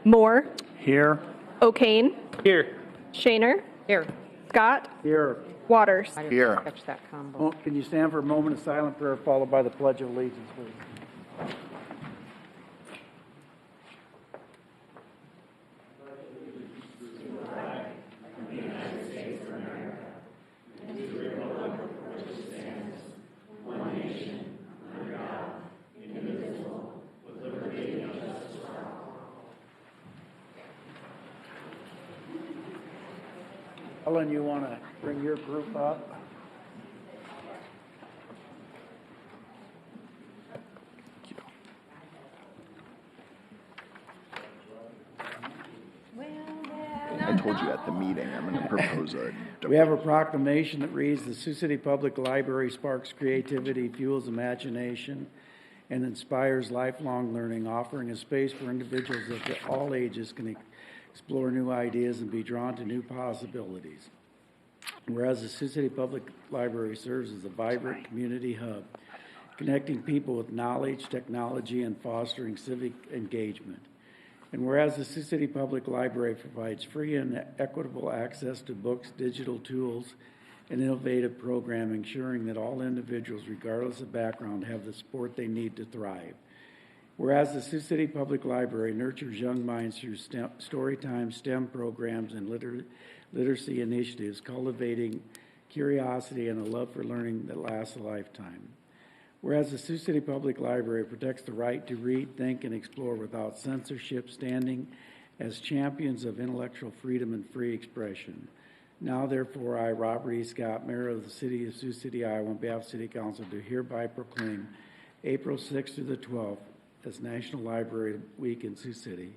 Moore. Here. O'Kane. Here. Shaner. Here. Scott. Here. Waters. I Here. didn't catch that combo. Oh, can you stand for a moment of silent prayer followed by the Pledge of Allegiance, please? Ellen, you want to bring your group up? I told you at the meeting I'm going to propose a. We have a proclamation that reads, "The Sioux City Public Library sparks creativity, fuels imagination, and inspires lifelong learning, offering a space for individuals of all ages can explore new ideas and be drawn to new possibilities." Whereas the Sioux City Public Library serves as a vibrant community hub, connecting people with knowledge, technology, and fostering civic engagement. And whereas the Sioux City Public Library provides free and equitable access to books, digital tools, and innovative programming, ensuring that all individuals, regardless of background, have the support they need to thrive. Whereas the Sioux City Public Library nurtures young minds through storytime, STEM programs, and literacy initiatives, cultivating curiosity and a love for learning that lasts a lifetime. Whereas the Sioux City Public Library protects the right to read, think, and explore without censorship, standing as champions of intellectual freedom and free expression. Now, therefore, I, Robert E. Scott, Mayor of the City of Sioux City, Iowa, on behalf of City Council, do hereby proclaim April 6th through the 12th as National Library Week in Sioux City,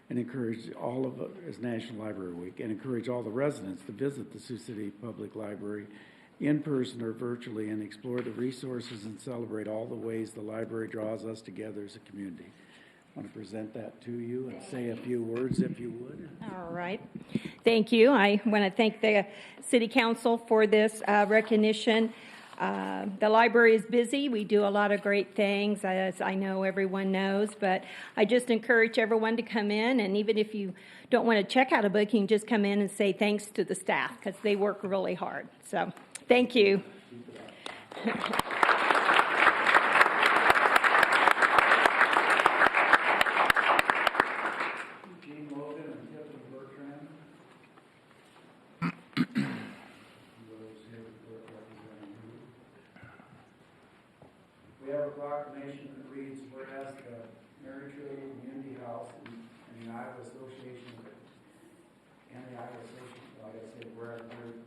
and encourage all of as National Library Week, and encourage all the residents to visit the Sioux City Public Library in person or virtually and explore the resources and celebrate all the ways the library draws us together as a community. I want to present that to you and say a few words if you would. All right. Thank you. I want to thank the City Council for this recognition. The library is busy. We do a lot of great things, as I know everyone knows, but I just encourage everyone to come in, and even if you don't want to check out a book, you can just come in and say thanks to the staff because they work really hard. So thank you. We have a proclamation that reads, whereas the Mary Trillia Community House and the Iowa Association, like I said, whereas Mary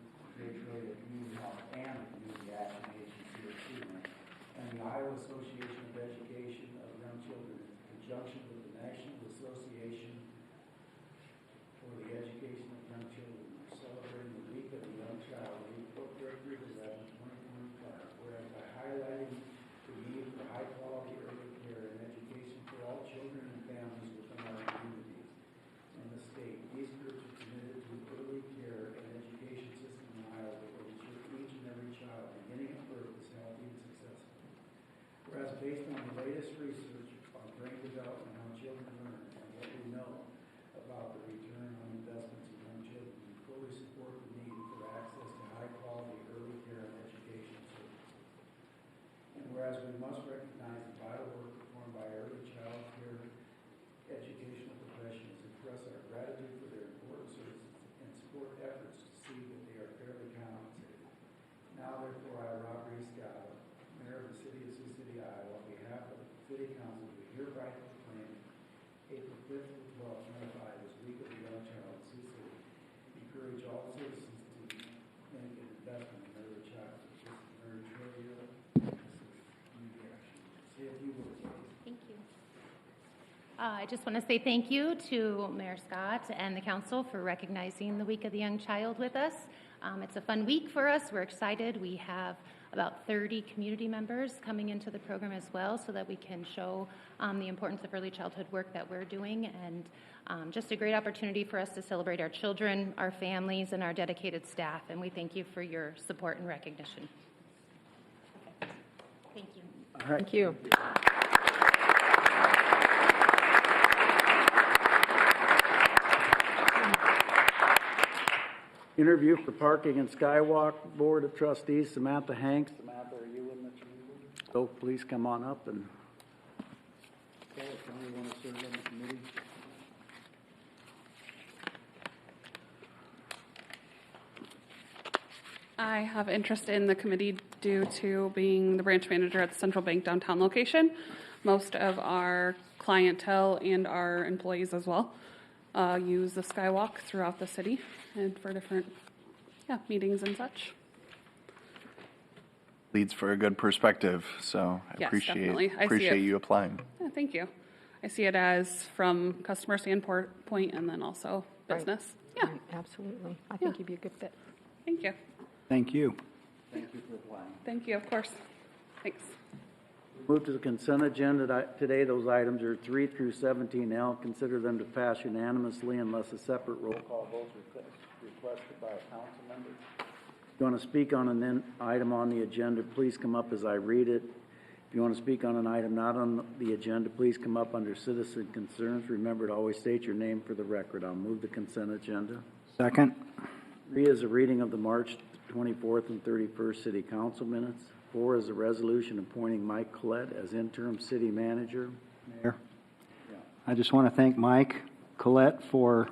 Trillia Community House and the Community Action Agency, and the Iowa Association of Education of Young Children, in conjunction with the National Association for the Education of Young Children, are celebrating the Week of the Young Child, April 3rd, 2025, whereas by highlighting the need for high-quality early care and education for all children and families within our communities and the state. These groups are committed to early care and education system in Iowa where each and every child, beginning at birth, is healthy and successful. Whereas based on the latest research on brain development and how children learn and what we know about the return on investments in young children, we fully support the need for access to high-quality early care and education services. And whereas we must recognize the vital work performed by early child care educational professionals, express our gratitude for their important services, and support efforts to see that they are fairly compensated. Now, therefore, I, Robert E. Scott, Mayor of the City of Sioux City, Iowa, on behalf of the City Council, do hereby proclaim April 5th to 12th, 2025 as Week of the Young Child in Sioux City. Encourage all citizens to make an investment in early child. This is Mary Trillia. Say a few words, please. Thank you. I just want to say thank you to Mayor Scott and the council for recognizing the Week of the Young Child with us. It's a fun week for us. We're excited. We have about 30 community members coming into the program as well so that we can show the importance of early childhood work that we're doing, and just a great opportunity for us to celebrate our children, our families, and our dedicated staff, and we thank you for your support and recognition. Okay. Thank you. All right. Thank you. Interview for Parking and Skywalk Board of Trustees, Samantha Hanks. Samantha, are you in the So please come on up and, okay, if somebody want to serve on the committee. I have interest in the committee due to being the branch manager at the Central Bank downtown location. Most of our clientele and our employees as well use the Skywalk throughout the city and for different meetings and such. Leads for a good perspective, so I Yes, definitely. I see appreciate it. you applying. Yeah, thank you. I see it as from customer standpoint and then also Right. business. Yeah, Absolutely. I think you'd be a good fit. thank you. Thank you. Thank you for applying. Thank you, of course. Thanks. Move to the consent agenda. Today, those items are 3 through 17L. Consider them to pass unanimously unless a separate roll call vote is requested by a council member. If you want to speak on an item on the agenda, please come up as I read it. If you want to speak on an item not on the agenda, please come up under citizen concerns. Remember to always state your name for the record. I'll move the consent agenda. Second. 3 is a reading of the March 24th and 31st city council minutes. 4 is a resolution appointing Mike Collette as interim city manager. Mayor, I just want to thank Mike Collette for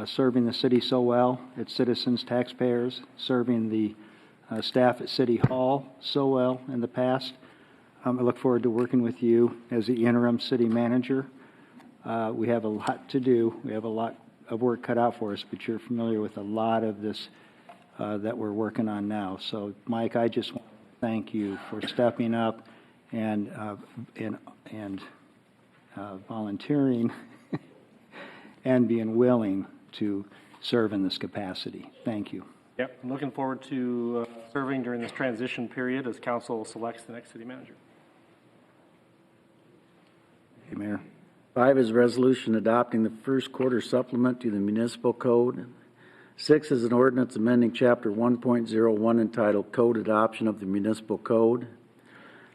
serving the city so well, its citizens, taxpayers, serving the staff at City Hall so well in the past. I look forward to working with you as the interim city manager. We have a lot to do. We have a lot of work cut out for us, but you're familiar with a lot of this that we're working on now. So, Mike, I just want to thank you for stepping up and volunteering and being willing to serve in this capacity. Thank you. Yep, I'm looking forward to serving during this transition period as council selects the next city manager. Hey, Mayor. 5 is a resolution adopting the first quarter supplement to the municipal code. 6 is an ordinance amending Chapter 1.01 entitled Code Adoption of the Municipal Code.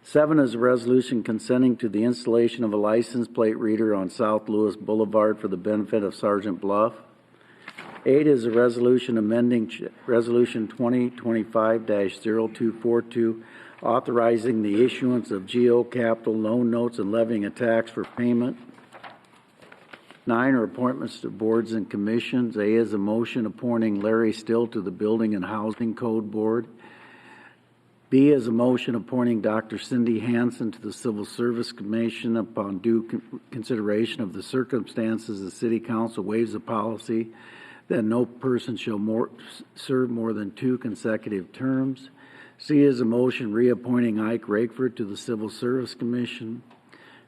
7 is a resolution consenting to the installation of a license plate reader on South Lewis Boulevard for the benefit of Sergeant Bluff. 8 is a resolution amending Resolution 2025-0242, authorizing the issuance of GO capital loan notes and levying a tax for payment. 9 are appointments to boards and commissions. A is a motion appointing Larry Still to the Building and Housing Code Board. B is a motion appointing Dr. Cindy Hansen to the Civil Service Commission upon due consideration of the circumstances. The City Council waives the policy that no person shall serve more than 2 consecutive terms. C is a motion reappointing Ike Rakeford to the Civil Service Commission.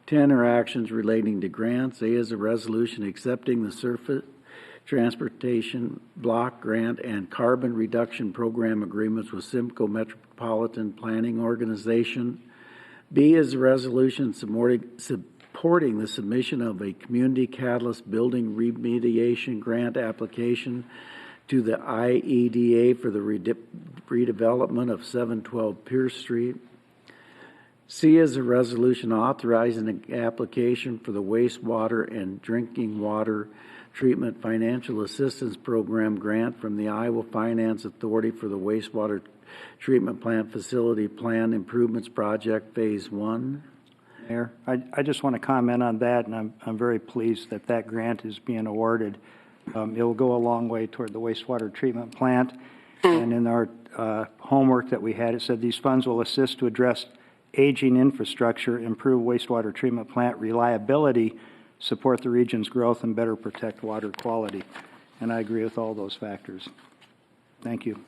10 are actions relating to grants. A is a resolution accepting the surface transportation block grant and carbon reduction program agreements with Simcoe Metropolitan Planning Organization. B is a resolution supporting the submission of a community catalyst building remediation grant application to the IEDA for the redevelopment of 712 Pierce Street. C is a resolution authorizing an application for the wastewater and drinking water treatment financial assistance program grant from the Iowa Finance Authority for the wastewater treatment plant facility plan improvements project phase 1. Mayor, I just want to comment on that, and I'm very pleased that that grant is being awarded. It will go a long way toward the wastewater treatment plant. And in our homework that we had, it said these funds will assist to address aging infrastructure, improve wastewater treatment plant reliability, support the region's growth, and better protect water quality. And I agree with all those factors. Thank you.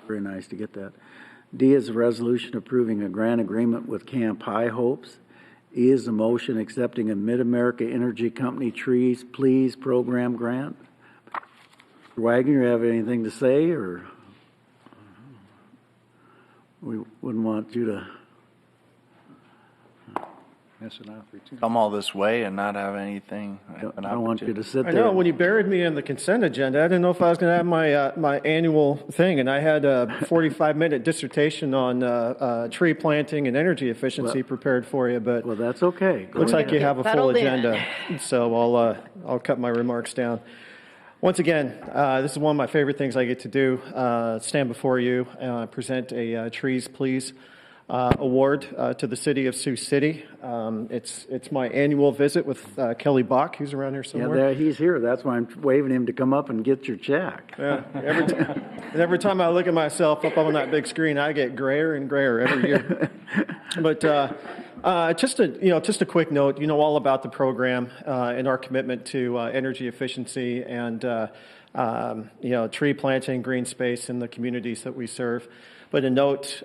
Very nice to get that. D is a resolution approving a grant agreement with Camp High Hopes. E is a motion accepting a Mid-America Energy Company Trees Please program grant. Mr. Wagner, you have anything to say, or we wouldn't want you to... Come all this way and not have anything. I don't want you to sit I there. know, when you buried me in the consent agenda, I didn't know if I was going to have my annual thing, and I had a 45-minute dissertation on tree planting and energy efficiency prepared for you, but Well, that's okay. Go looks like ahead. you have a full Settled in. agenda, so I'll cut my remarks down. Once again, this is one of my favorite things I get to do, stand before you, present a Trees Please award to the city of Sioux City. It's my annual visit with Kelly Bach, who's around here Yeah, somewhere. he's here. That's why I'm waving him to come up and get your check. Yeah, every time I look at myself up on that big screen, I get grayer and grayer every year. But just a quick note, you know all about the program and our commitment to energy efficiency and tree planting, green space in the communities that we serve. But a note,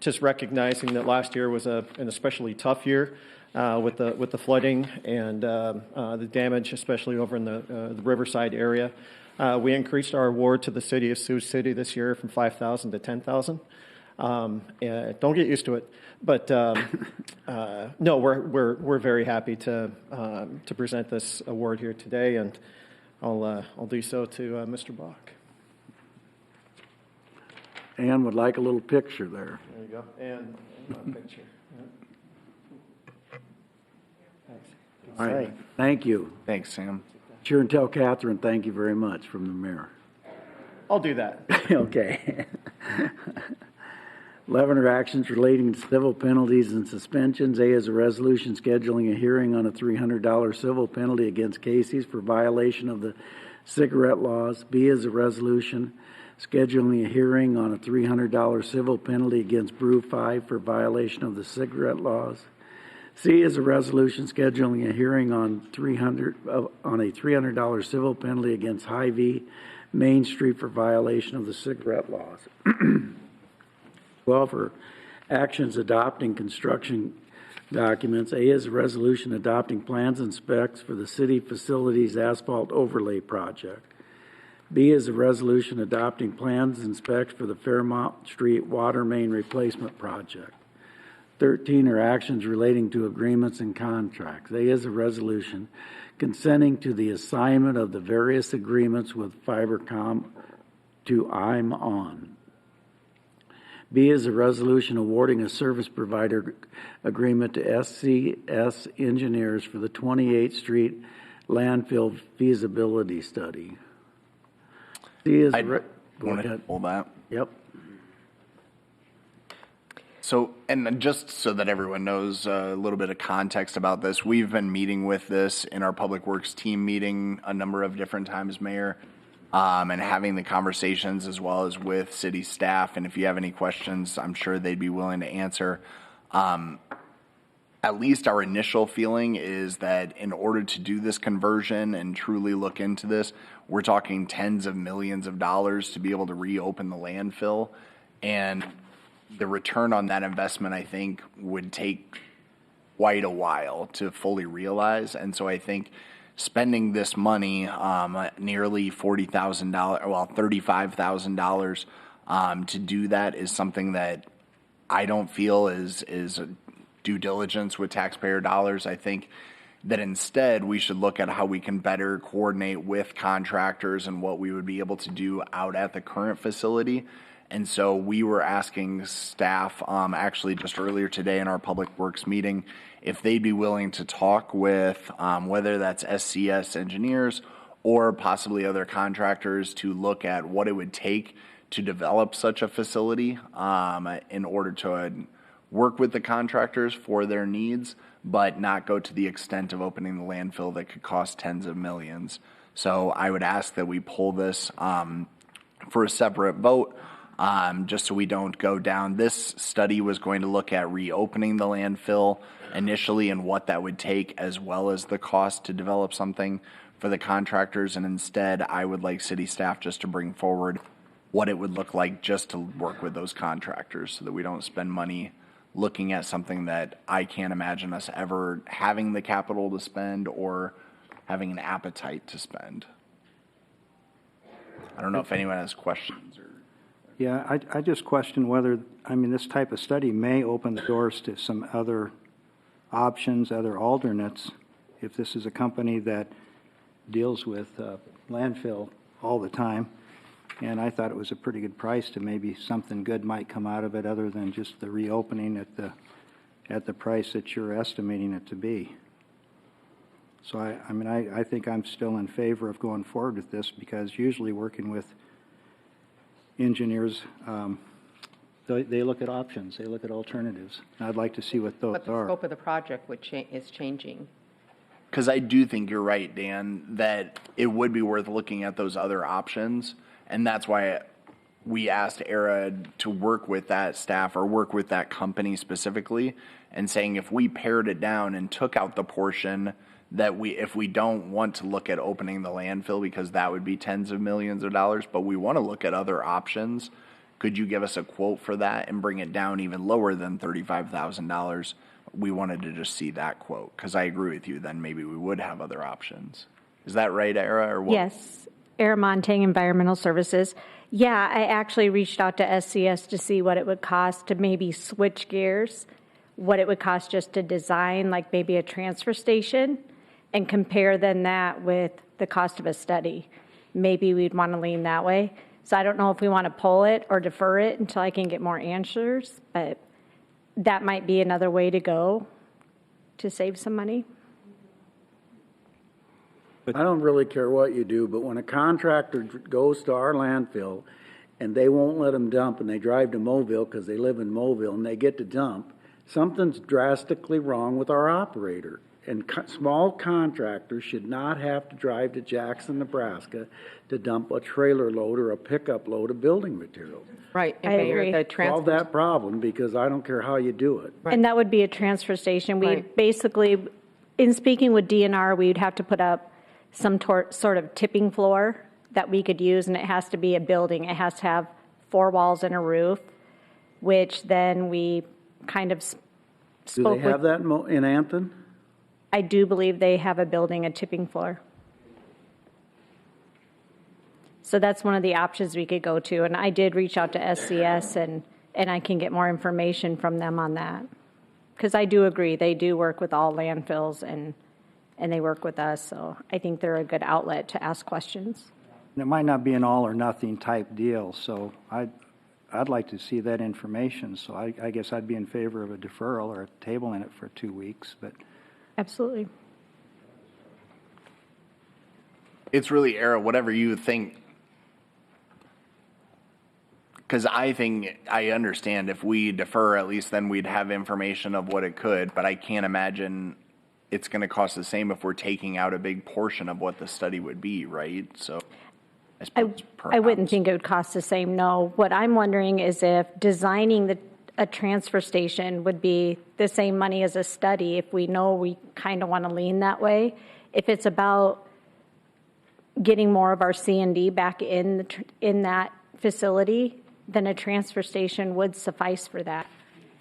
just recognizing that last year was an especially tough year with the flooding and the damage, especially over in the Riverside area. We increased our award to the city of Sioux City this year from $5,000 to $10,000. Don't get used to it, but no, we're very happy to present this award here today, and I'll do so to Mr. Bach. Ann would like a little picture there. There you go, and a picture. Thanks. All right, thank you. Thanks, Sam. Sure, and tell Catherine thank you very much from the mayor. I'll do that. Okay. 11 are actions relating to civil penalties and suspensions. A is a resolution scheduling a hearing on a $300 civil penalty against Casey's for violation of the cigarette laws. B is a resolution scheduling a hearing on a $300 civil penalty against Brew 5 for violation of the cigarette laws. C is a resolution scheduling a hearing on a $300 civil penalty against Hy-Vee Main Street for violation of the cigarette laws. 12 are actions adopting construction documents. A is a resolution adopting plans and specs for the city facilities asphalt overlay project. B is a resolution adopting plans and specs for the Fairmont Street water main replacement project. 13 are actions relating to agreements and contracts. A is a resolution consenting to the assignment of the various agreements with Fibercom to I'm On. B is a resolution awarding a service provider agreement to SCS Engineers for the 28th Street landfill feasibility study. C is I go want to ahead. pull that. Yep. So, and just so that everyone knows a little bit of context about this, we've been meeting with this in our Public Works team meeting a number of different times, Mayor, and having the conversations as well as with city staff. And if you have any questions, I'm sure they'd be willing to answer. At least our initial feeling is that in order to do this conversion and truly look into this, we're talking tens of millions of dollars to be able to reopen the landfill. And the return on that investment, I think, would take quite a while to fully realize. And so I think spending this money, nearly $40,000, well, $35,000 to do that is something that I don't feel is due diligence with taxpayer dollars. I think that instead we should look at how we can better coordinate with contractors and what we would be able to do out at the current facility. And so we were asking staff, actually just earlier today in our Public Works meeting, if they'd be willing to talk with whether that's SCS engineers or possibly other contractors to look at what it would take to develop such a facility in order to work with the contractors for their needs, but not go to the extent of opening the landfill that could cost tens of millions. So I would ask that we pull this for a separate vote, just so we don't go down. This study was going to look at reopening the landfill initially and what that would take, as well as the cost to develop something for the contractors. And instead, I would like city staff just to bring forward what it would look like just to work with those contractors so that we don't spend money looking at something that I can't imagine us ever having the capital to spend or having an appetite to spend. I don't know if anyone has questions or. Yeah, I just question whether, this type of study may open the doors to some other options, other alternates. If this is a company that deals with landfill all the time, and I thought it was a pretty good price to maybe something good might come out of it other than just the reopening at the price that you're estimating it to be. So I think I'm still in favor of going forward with this, because usually working with engineers, they look at options, they look at alternatives. And I'd like to see what those But the are. scope of the project is changing. Because I do think you're right, Dan, that it would be worth looking at those other options. And that's why we asked Era to work with that staff or work with that company specifically and saying if we pared it down and took out the portion that if we don't want to look at opening the landfill because that would be tens of millions of dollars, but we want to look at other options, could you give us a quote for that and bring it down even lower than $35,000? We wanted to just see that quote, because I agree with you, then maybe we would have other options. Is that right, Era, or what? Yes, Air Montang Environmental Services. Yeah, I actually reached out to SCS to see what it would cost to maybe switch gears, what it would cost just to design, like maybe a transfer station, and compare then that with the cost of a study. Maybe we'd want to lean that way. So I don't know if we want to pull it or defer it until I can get more answers, but that might be another way to go to save some money. I don't really care what you do, but when a contractor goes to our landfill and they won't let them dump and they drive to Mobile because they live in Mobile and they get to dump, something's drastically wrong with our operator. And small contractors should not have to drive to Jackson, Nebraska to dump a trailer load or a pickup load of building materials. Right. And I Mayor, agree. the Solve transfer, that problem, because I don't care how you do it. And that would be a transfer station. We Right. basically, in speaking with DNR, we'd have to put up some sort of tipping floor that we could use, and it has to be a building. It has to have 4 walls and a roof, which then we kind of Do spoke they have with. that in Anthon? I do believe they have a building, a tipping floor. So that's one of the options we could go to. And I did reach out to SCS, and I can get more information from them on that. Because I do agree, they do work with all landfills, and they work with us. So I think they're a good outlet to ask questions. And it might not be an all or nothing type deal, so I'd like to see that information. So I guess I'd be in favor of a deferral or a tabling it for 2 weeks, but. Absolutely. It's really, Era, whatever you think. Because I think, I understand if we defer, at least then we'd have information of what it could, but I can't imagine it's going to cost the same if we're taking out a big portion of what the study would be, right? So I wouldn't think it would cost the same, no. What I'm wondering is if designing a transfer station would be the same money as a study, if we know we kind of want to lean that way. If it's about getting more of our C&D back in that facility, then a transfer station would suffice for that.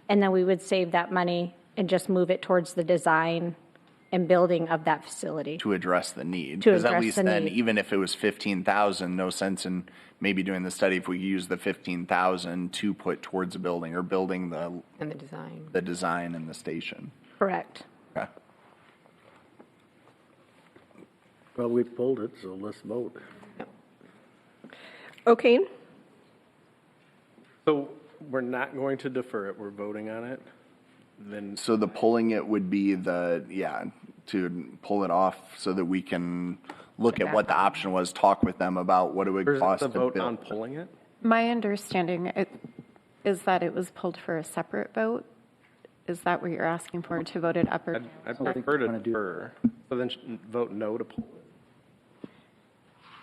And then we would save that money and just move it towards the design and building of that facility. to address the need. To Because at address least the then, need. even if it was 15,000, no sense in maybe doing the study if we use the 15,000 to put towards a building or building and the design. the design and the station. Correct. Okay. Well, we pulled it, so let's vote. Okay, So we're not going to defer it, we're voting on it? Then, So the pulling it would be to pull it off so that we can look at what the option was, talk with them about what it would where's cost the to vote on build. pulling it? My understanding is that it was pulled for a separate vote. Is that what you're asking for, to vote it up or? I'd prefer to wanna do- defer, so then vote no to pull it.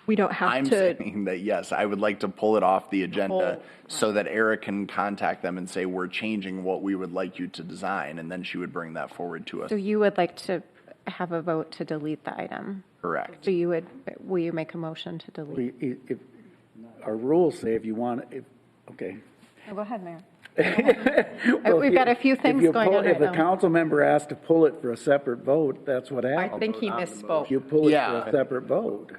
we don't have I'm to, saying that, yes, I would like to pull it off the agenda so that Eric can contact them and say, we're changing what we would like you to design, and then she would bring that forward to us. So you would like to have a vote to delete the item? Correct. So will you make a motion to delete? If, our rules say if you want, okay. Oh, go ahead, Mayor. Well, We've got a few things going on If right a now. council member asks to pull it for a separate vote, that's what I happens. think he misspoke. You pull it Yeah. for a separate vote.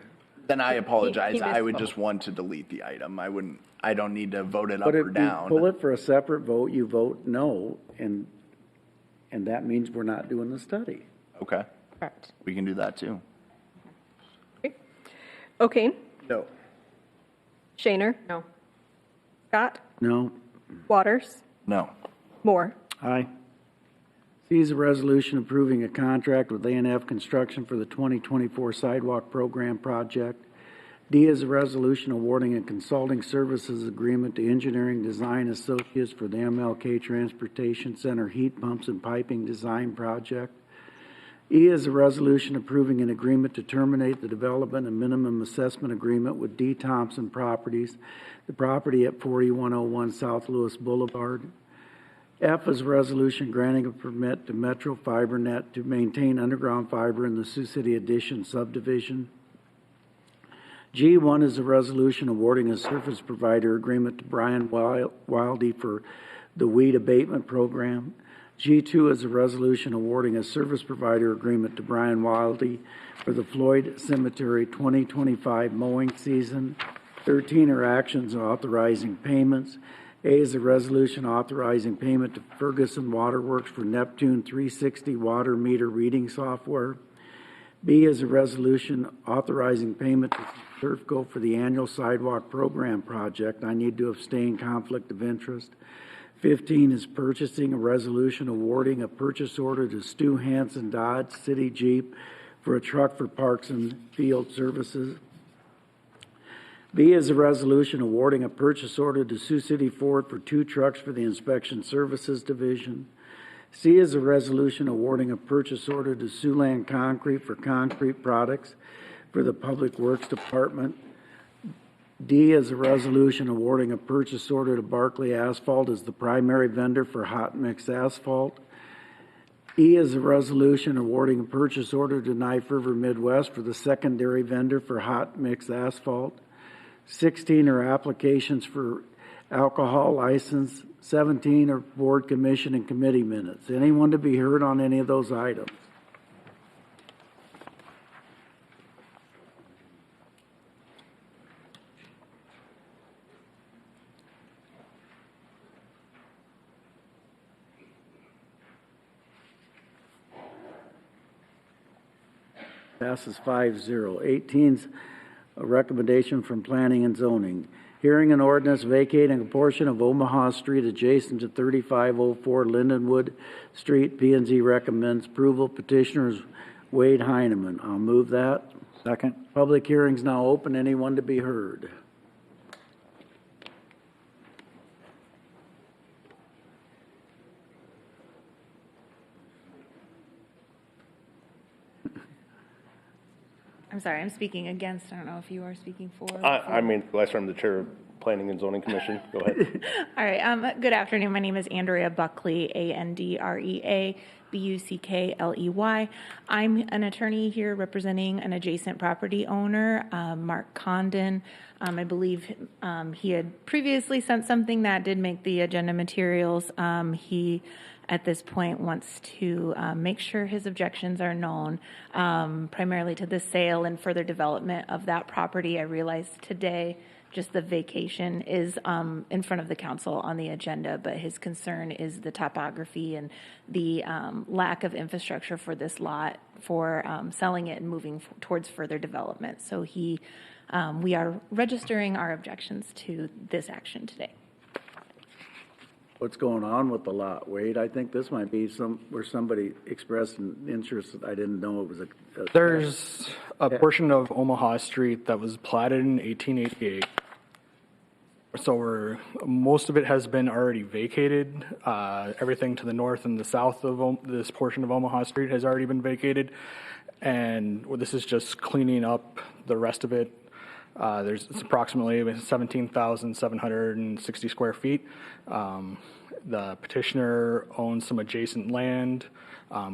Then I apologize. I would misspoke. just want to delete the item. I don't need to vote it up But if or you down. pull it for a separate vote, you vote no, and that means we're not doing the study. Okay, Correct. we can do that too. okay. No. Shaner, No. Scott, No? Waters, No. Moore. Aye. C is a resolution approving a contract with A&F Construction for the 2024 sidewalk program project. D is a resolution awarding a consulting services agreement to Engineering Design Associates for the MLK Transportation Center heat pumps and piping design project. E is a resolution approving an agreement to terminate the development and minimum assessment agreement with D. Thompson Properties, the property at 4101 South Lewis Boulevard. F is a resolution granting a permit to Metro FiberNet to maintain underground fiber in the Sioux City Addition subdivision. G1 is a resolution awarding a surface provider agreement to Brian Wildy for the weed abatement program. G2 is a resolution awarding a service provider agreement to Brian Wildy for the Floyd Cemetery 2025 mowing season. 13 are actions authorizing payments. A is a resolution authorizing payment to Ferguson Waterworks for Neptune 360 water meter reading software. B is a resolution authorizing payment to Surfco for the annual sidewalk program project. I need to abstain, conflict of interest. 15 is purchasing a resolution awarding a purchase order to Stu Hansen Dodge City Jeep for a truck for Parks and Field Services. B is a resolution awarding a purchase order to Sioux City Ford for 2 trucks for the Inspection Services Division. C is a resolution awarding a purchase order to Siouxland Concrete for concrete products for the Public Works Department. D is a resolution awarding a purchase order to Barclay Asphalt as the primary vendor for hot mix asphalt. E is a resolution awarding a purchase order to Knife River Midwest for the secondary vendor for hot mix asphalt. 16 are applications for alcohol license. 17 are board, commission, and committee minutes. Anyone to be heard on any of those items? Passes 5-0. 18's a recommendation from Planning and Zoning. Hearing an ordinance vacating a portion of Omaha Street adjacent to 3504 Lindenwood Street. P&Z recommends approval. Petitioners Wade Heineman. I'll move that. Second. Public hearing's now open. Anyone to be heard? I'm sorry, I'm speaking against. I don't know if you are speaking for. I mean, last time the chair of Planning and Zoning Commission. Go ahead. All right. Good afternoon. My name is Andrea Buckley, Andrea Buckley. I'm an attorney here representing an adjacent property owner, Mark Condon. I believe he had previously sent something that did make the agenda materials. He at this point wants to make sure his objections are known, primarily to the sale and further development of that property. I realized today just the vacation is in front of the council on the agenda, but his concern is the topography and the lack of infrastructure for this lot for selling it and moving towards further development. So we are registering our objections to this action today. What's going on with the lot, Wade? I think this might be where somebody expressed an interest that I didn't know it was a There's a portion of Omaha Street that was platted in 1888. So most of it has been already vacated. Everything to the north and the south of this portion of Omaha Street has already been vacated. And this is just cleaning up the rest of it. It's approximately 17,760 square feet. The petitioner owns some adjacent land.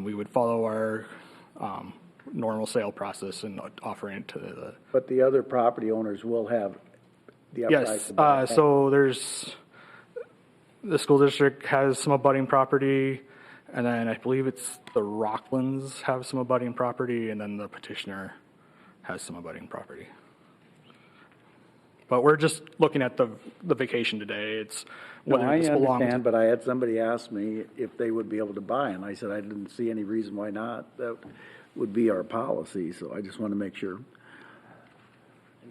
We would follow our normal sale process and offering it to the... But the other property owners will have the upside. Yes, so the school district has some abutting property, and then I believe it's the Rocklands have some abutting property, and then the petitioner has some abutting property. But we're just looking at the vacation today. It's whether I this belongs. understand, but I had somebody ask me if they would be able to buy, and I said I didn't see any reason why not. That would be our policy, so I just want to make sure.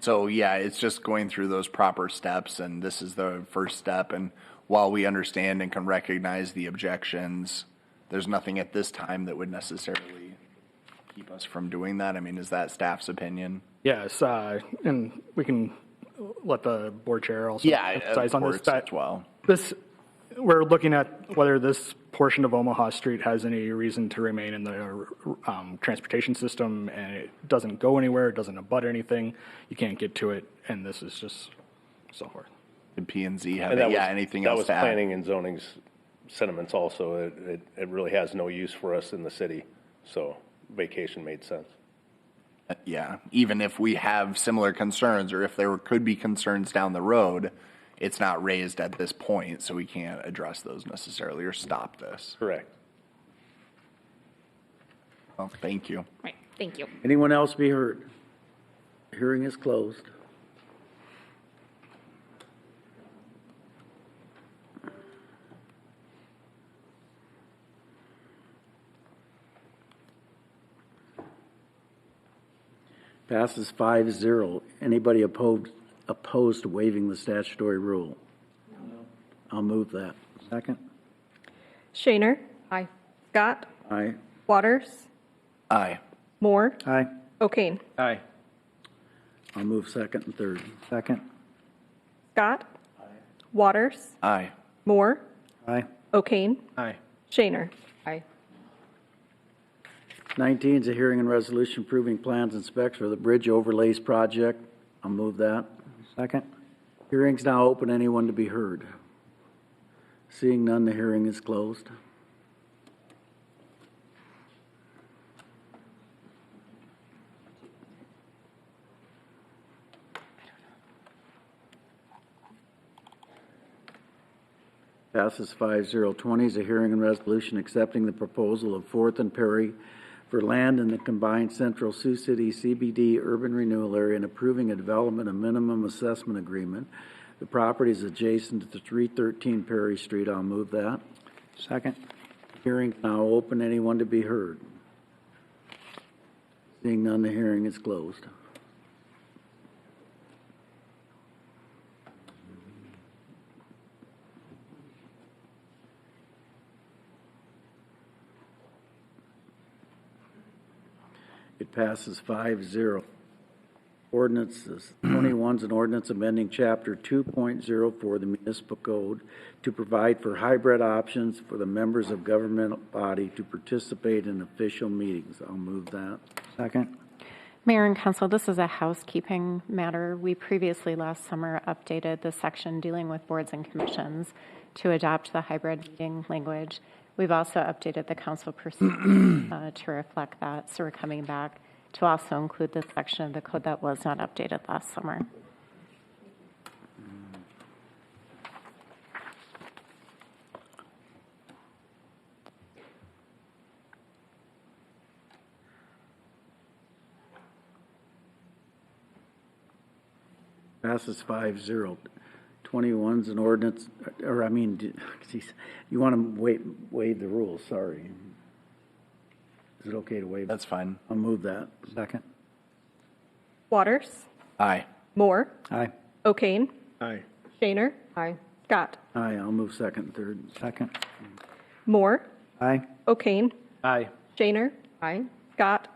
So, yeah, it's just going through those proper steps, and this is the first step. And while we understand and can recognize the objections, there's nothing at this time that would necessarily keep us from doing that. I mean, is that staff's opinion? Yes, and we can let the board chair also Yeah, emphasize of on this. course, as well. We're looking at whether this portion of Omaha Street has any reason to remain in the transportation system, and it doesn't go anywhere, it doesn't abut anything, you can't get to it, and this is just so forth. Did P and Z have, And that was, anything that else was to add? planning and zoning's sentiments also. It really has no use for us in the city, so vacation made sense. Yeah, even if we have similar concerns, or if there could be concerns down the road, it's not raised at this point, so we can't address those necessarily or stop this. Correct. Well, thank you. Right, thank you. Anyone else be heard? Hearing is closed. Passes 5-0. Anybody opposed to waiving the statutory rule? I'll move that. Second? Shaner? Aye. Scott? Aye. Waters? Aye. Moore? Aye. O'Kane? Aye. I'll move second and third. Second? Scott? Waters? Aye. Moore? Aye. O'Kane? Aye. Shaner? Aye. 19 is a hearing and resolution approving plans and specs for the bridge overlays project. I'll move that. Second? Hearing's now open. Anyone to be heard? Seeing none, the hearing is closed. Passes 5-0. 20 is a hearing and resolution accepting the proposal of Fourth and Perry for land in the combined central Sioux City CBD urban renewal area and approving a development and minimum assessment agreement. The property is adjacent to 313 Perry Street. I'll move that. Second? Hearing now open. Anyone to be heard? Seeing none, the hearing is closed. It passes 5-0. Ordinances, 21's an ordinance amending Chapter 2.04 the municipal code to provide for hybrid options for the members of governmental body to participate in official meetings. I'll move that. Second? Mayor and Council, this is a housekeeping matter. We previously last summer updated the section dealing with boards and commissions to adopt the hybrid meeting language. We've also updated the council procedures to reflect that, so we're coming back to also include this section of the code that was not updated last summer. Passes 5-0. 21's an ordinance, or I mean, you want to waive the rules, sorry. Is it okay to waive? That's fine. I'll move that. Second? Waters? Aye. Moore? Aye. O'Kane? Aye. Shaner? Aye. Scott? Aye, I'll move second and third. Second? Moore? Aye. O'Kane? Aye. Shaner? Aye. Scott?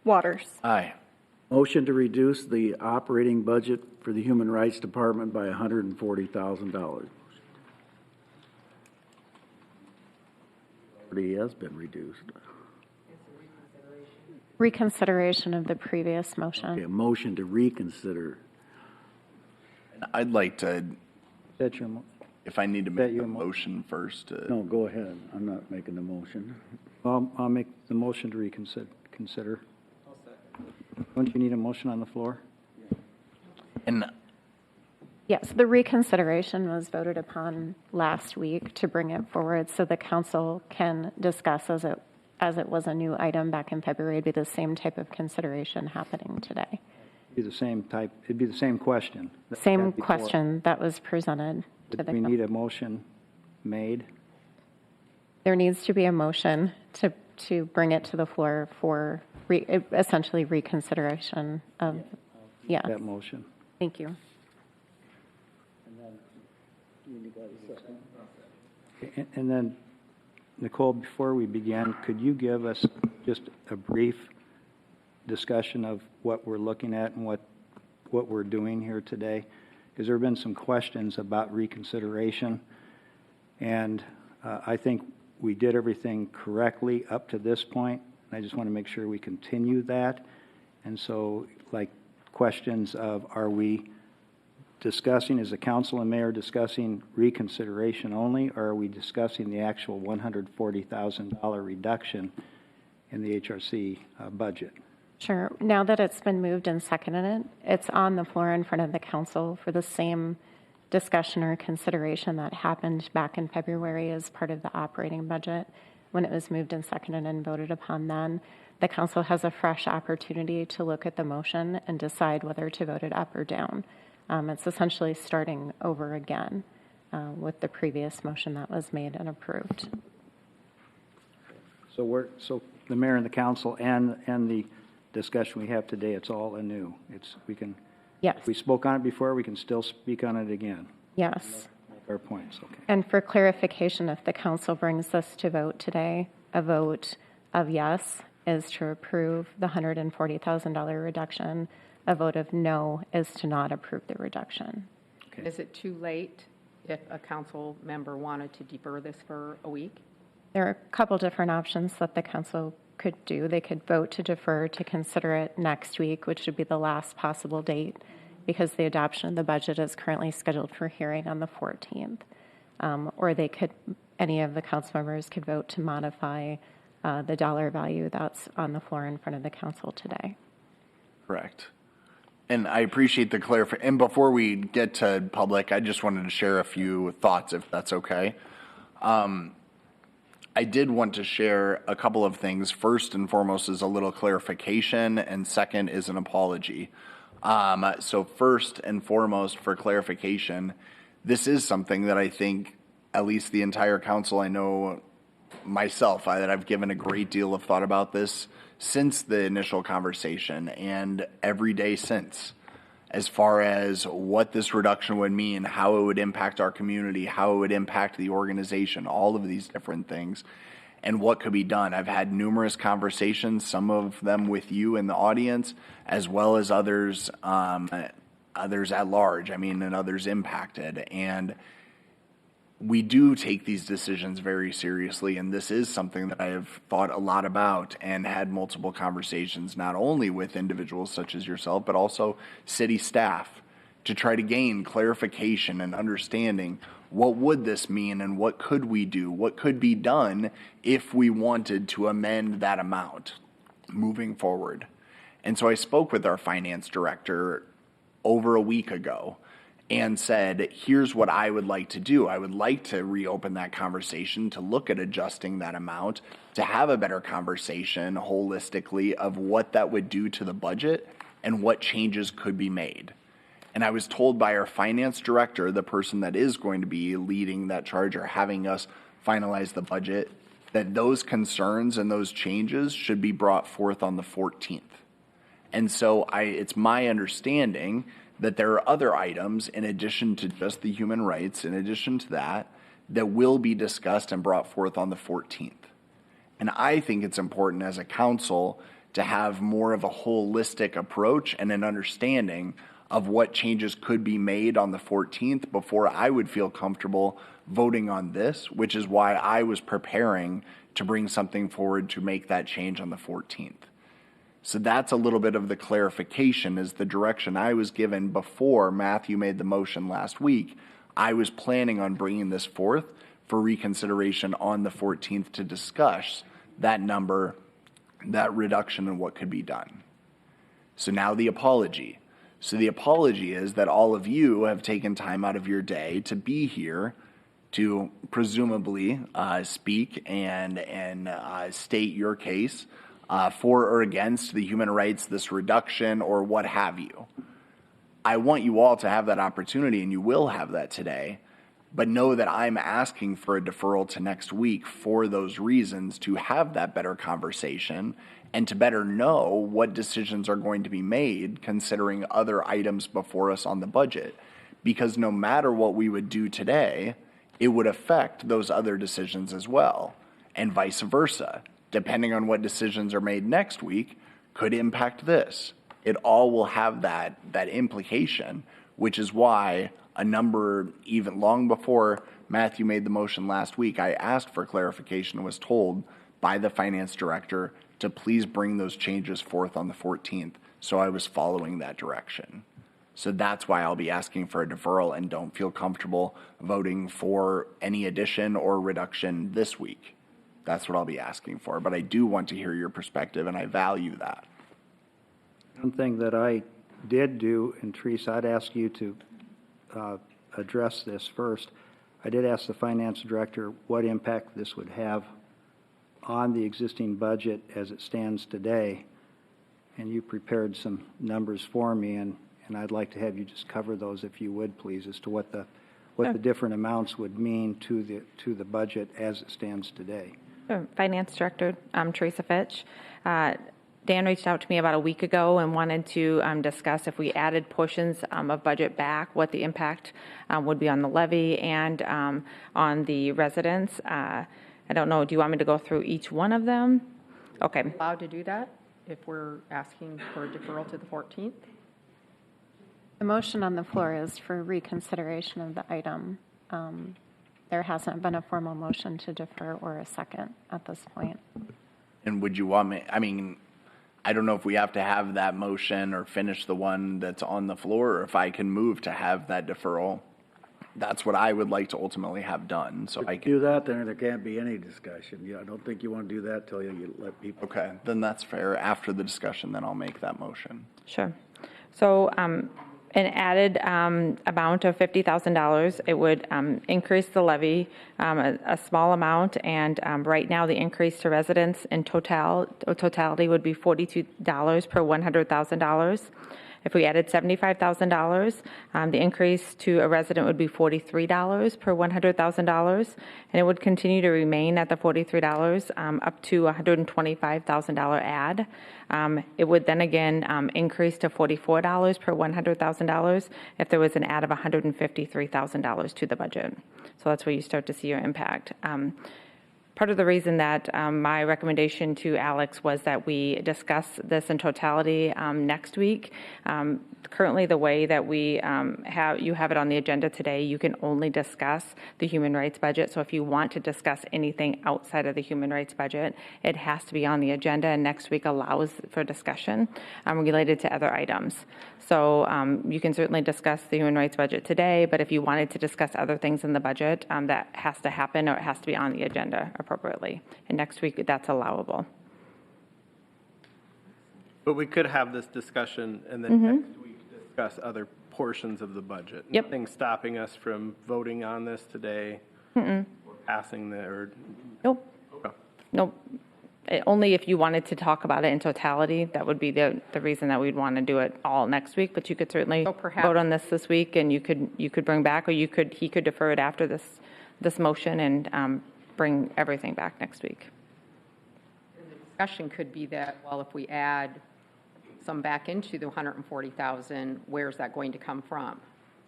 Waters? Aye. Motion to reduce the operating budget for the Human Rights Department by $140,000. Already has been reduced. Reconsideration of the previous Okay, motion. a motion to reconsider. I'd like to, That's your, if I need to That make you a mo- motion first, No, go ahead. I'm not making the motion. I'll make the motion to reconsider. Don't you need a motion on the floor? and Yes, the reconsideration was voted upon last week to bring it forward so the council can discuss as it was a new item back in February. It'd be the same type of consideration happening today. Be the same type, it'd be the same question. that we Same had before. question that was presented to the Do we council. need a motion made? There needs to be a motion to bring it to the floor for essentially reconsideration of, yeah, That motion. thank you. And then Nicole, before we begin, could you give us just a brief discussion of what we're looking at and what we're doing here today? Because there have been some questions about reconsideration, and I think we did everything correctly up to this point. I just want to make sure we continue that. And so, like, questions of, are we discussing, is the council and mayor discussing reconsideration only, or are we discussing the actual $140,000 reduction in the HRC budget? Sure. Now that it's been moved and seconded, it's on the floor in front of the council for the same discussion or consideration that happened back in February as part of the operating budget when it was moved and seconded and voted upon then. The council has a fresh opportunity to look at the motion and decide whether to vote it up or down. It's essentially starting over again with the previous motion that was made and approved. So the mayor and the council and the discussion we have today, it's all anew. Yes. We spoke on it before, we can still speak on it again. Yes. Make our points, okay. And for clarification, if the council brings this to vote today, a vote of yes is to approve the $140,000 reduction. A vote of no is to not approve the reduction. Okay. Is it too late if a council member wanted to defer this for a week? There are a couple different options that the council could do. They could vote to defer to consider it next week, which would be the last possible date, because the adoption of the budget is currently scheduled for hearing on the 14th. Or any of the council members could vote to modify the dollar value that's on the floor in front of the council today. Correct. And I appreciate the clarification. And before we get to public, I just wanted to share a few thoughts, if that's okay. I did want to share a couple of things. First and foremost is a little clarification, and second is an apology. So first and foremost, for clarification, this is something that I think at least the entire council, I know myself, that I've given a great deal of thought about this since the initial conversation and every day since, as far as what this reduction would mean, how it would impact our community, how it would impact the organization, all of these different things, and what could be done. I've had numerous conversations, some of them with you in the audience, as well as others at large, and others impacted. And we do take these decisions very seriously, and this is something that I have thought a lot about and had multiple conversations, not only with individuals such as yourself, but also city staff, to try to gain clarification and understanding what would this mean and what could we do, what could be done if we wanted to amend that amount moving forward. And so I spoke with our finance director over a week ago and said, here's what I would like to do. I would like to reopen that conversation, to look at adjusting that amount, to have a better conversation holistically of what that would do to the budget and what changes could be made. And I was told by our finance director, the person that is going to be leading that charge or having us finalize the budget, that those concerns and those changes should be brought forth on the 14th. And so it's my understanding that there are other items in addition to just the human rights, in addition to that will be discussed and brought forth on the 14th. And I think it's important as a council to have more of a holistic approach and an understanding of what changes could be made on the 14th before I would feel comfortable voting on this, which is why I was preparing to bring something forward to make that change on the 14th. So that's a little bit of the clarification, is the direction I was given before Matthew made the motion last week. I was planning on bringing this forth for reconsideration on the 14th to discuss that number, that reduction, and what could be done. So now the apology. So the apology is that all of you have taken time out of your day to be here to presumably speak and state your case for or against the human rights, this reduction, or what have you. I want you all to have that opportunity, and you will have that today, but know that I'm asking for a deferral to next week for those reasons, to have that better conversation and to better know what decisions are going to be made considering other items before us on the budget. Because no matter what we would do today, it would affect those other decisions as well. and vice versa. Depending on what decisions are made next week, could impact this. It all will have that implication, which is why even long before Matthew made the motion last week, I asked for clarification and was told by the finance director to please bring those changes forth on the 14th. So I was following that direction. So that's why I'll be asking for a deferral and don't feel comfortable voting for any addition or reduction this week. That's what I'll be asking for. But I do want to hear your perspective, and I value that. One thing that I did do, and Teresa, I'd ask you to address this first. I did ask the finance director what impact this would have on the existing budget as it stands today. And you prepared some numbers for me, and I'd like to have you just cover those, if you would, please, as to what the different amounts would mean to the budget as it stands today. Sure. Finance Director, Teresa Fitch. Dan reached out to me about a week ago and wanted to discuss if we added portions of budget back, what the impact would be on the levy and on the residents. I don't know, do you want me to go through each one of them? Okay. Allowed to do that if we're asking for a deferral to the 14th? The motion on the floor is for reconsideration of the item. There hasn't been a formal motion to defer or a second at this point. And would you want me, I don't know if we have to have that motion or finish the one that's on the floor, or if I can move to have that deferral. That's what I would like to ultimately have done, so I can. Do that, then there can't be any discussion. Yeah, I don't think you want to do that till you let people. Okay, then that's fair. After the discussion, then I'll make that motion. Sure. So an added amount of $50,000, it would increase the levy a small amount, and right now the increase to residents in totality would be $42 per $100,000. If we added $75,000, the increase to a resident would be $43 per $100,000, and it would continue to remain at the $43 up to $125,000 add. It would then again increase to $44 per $100,000 if there was an add of $153,000 to the budget. So that's where you start to see your impact. Part of the reason that my recommendation to Alex was that we discuss this in totality next week. Currently, the way that we have it on the agenda today, you can only discuss the human rights budget. So if you want to discuss anything outside of the human rights budget, it has to be on the agenda, and next week allows for discussion related to other items. So you can certainly discuss the human rights budget today, but if you wanted to discuss other things in the budget, that has to happen, or it has to be on the agenda appropriately. And next week, that's allowable. But we could have this discussion and then next week discuss other portions of the budget. Yep. Nothing stopping us from voting on this today or passing or. Nope. Okay. Nope. Only if you wanted to talk about it in totality, that would be the reason that we'd want to do it all next week. But you could certainly vote on this week, and you could bring back, or he could defer it after this motion and bring everything back next week. The discussion could be that, well, if we add some back into the 140,000, where's that going to come from?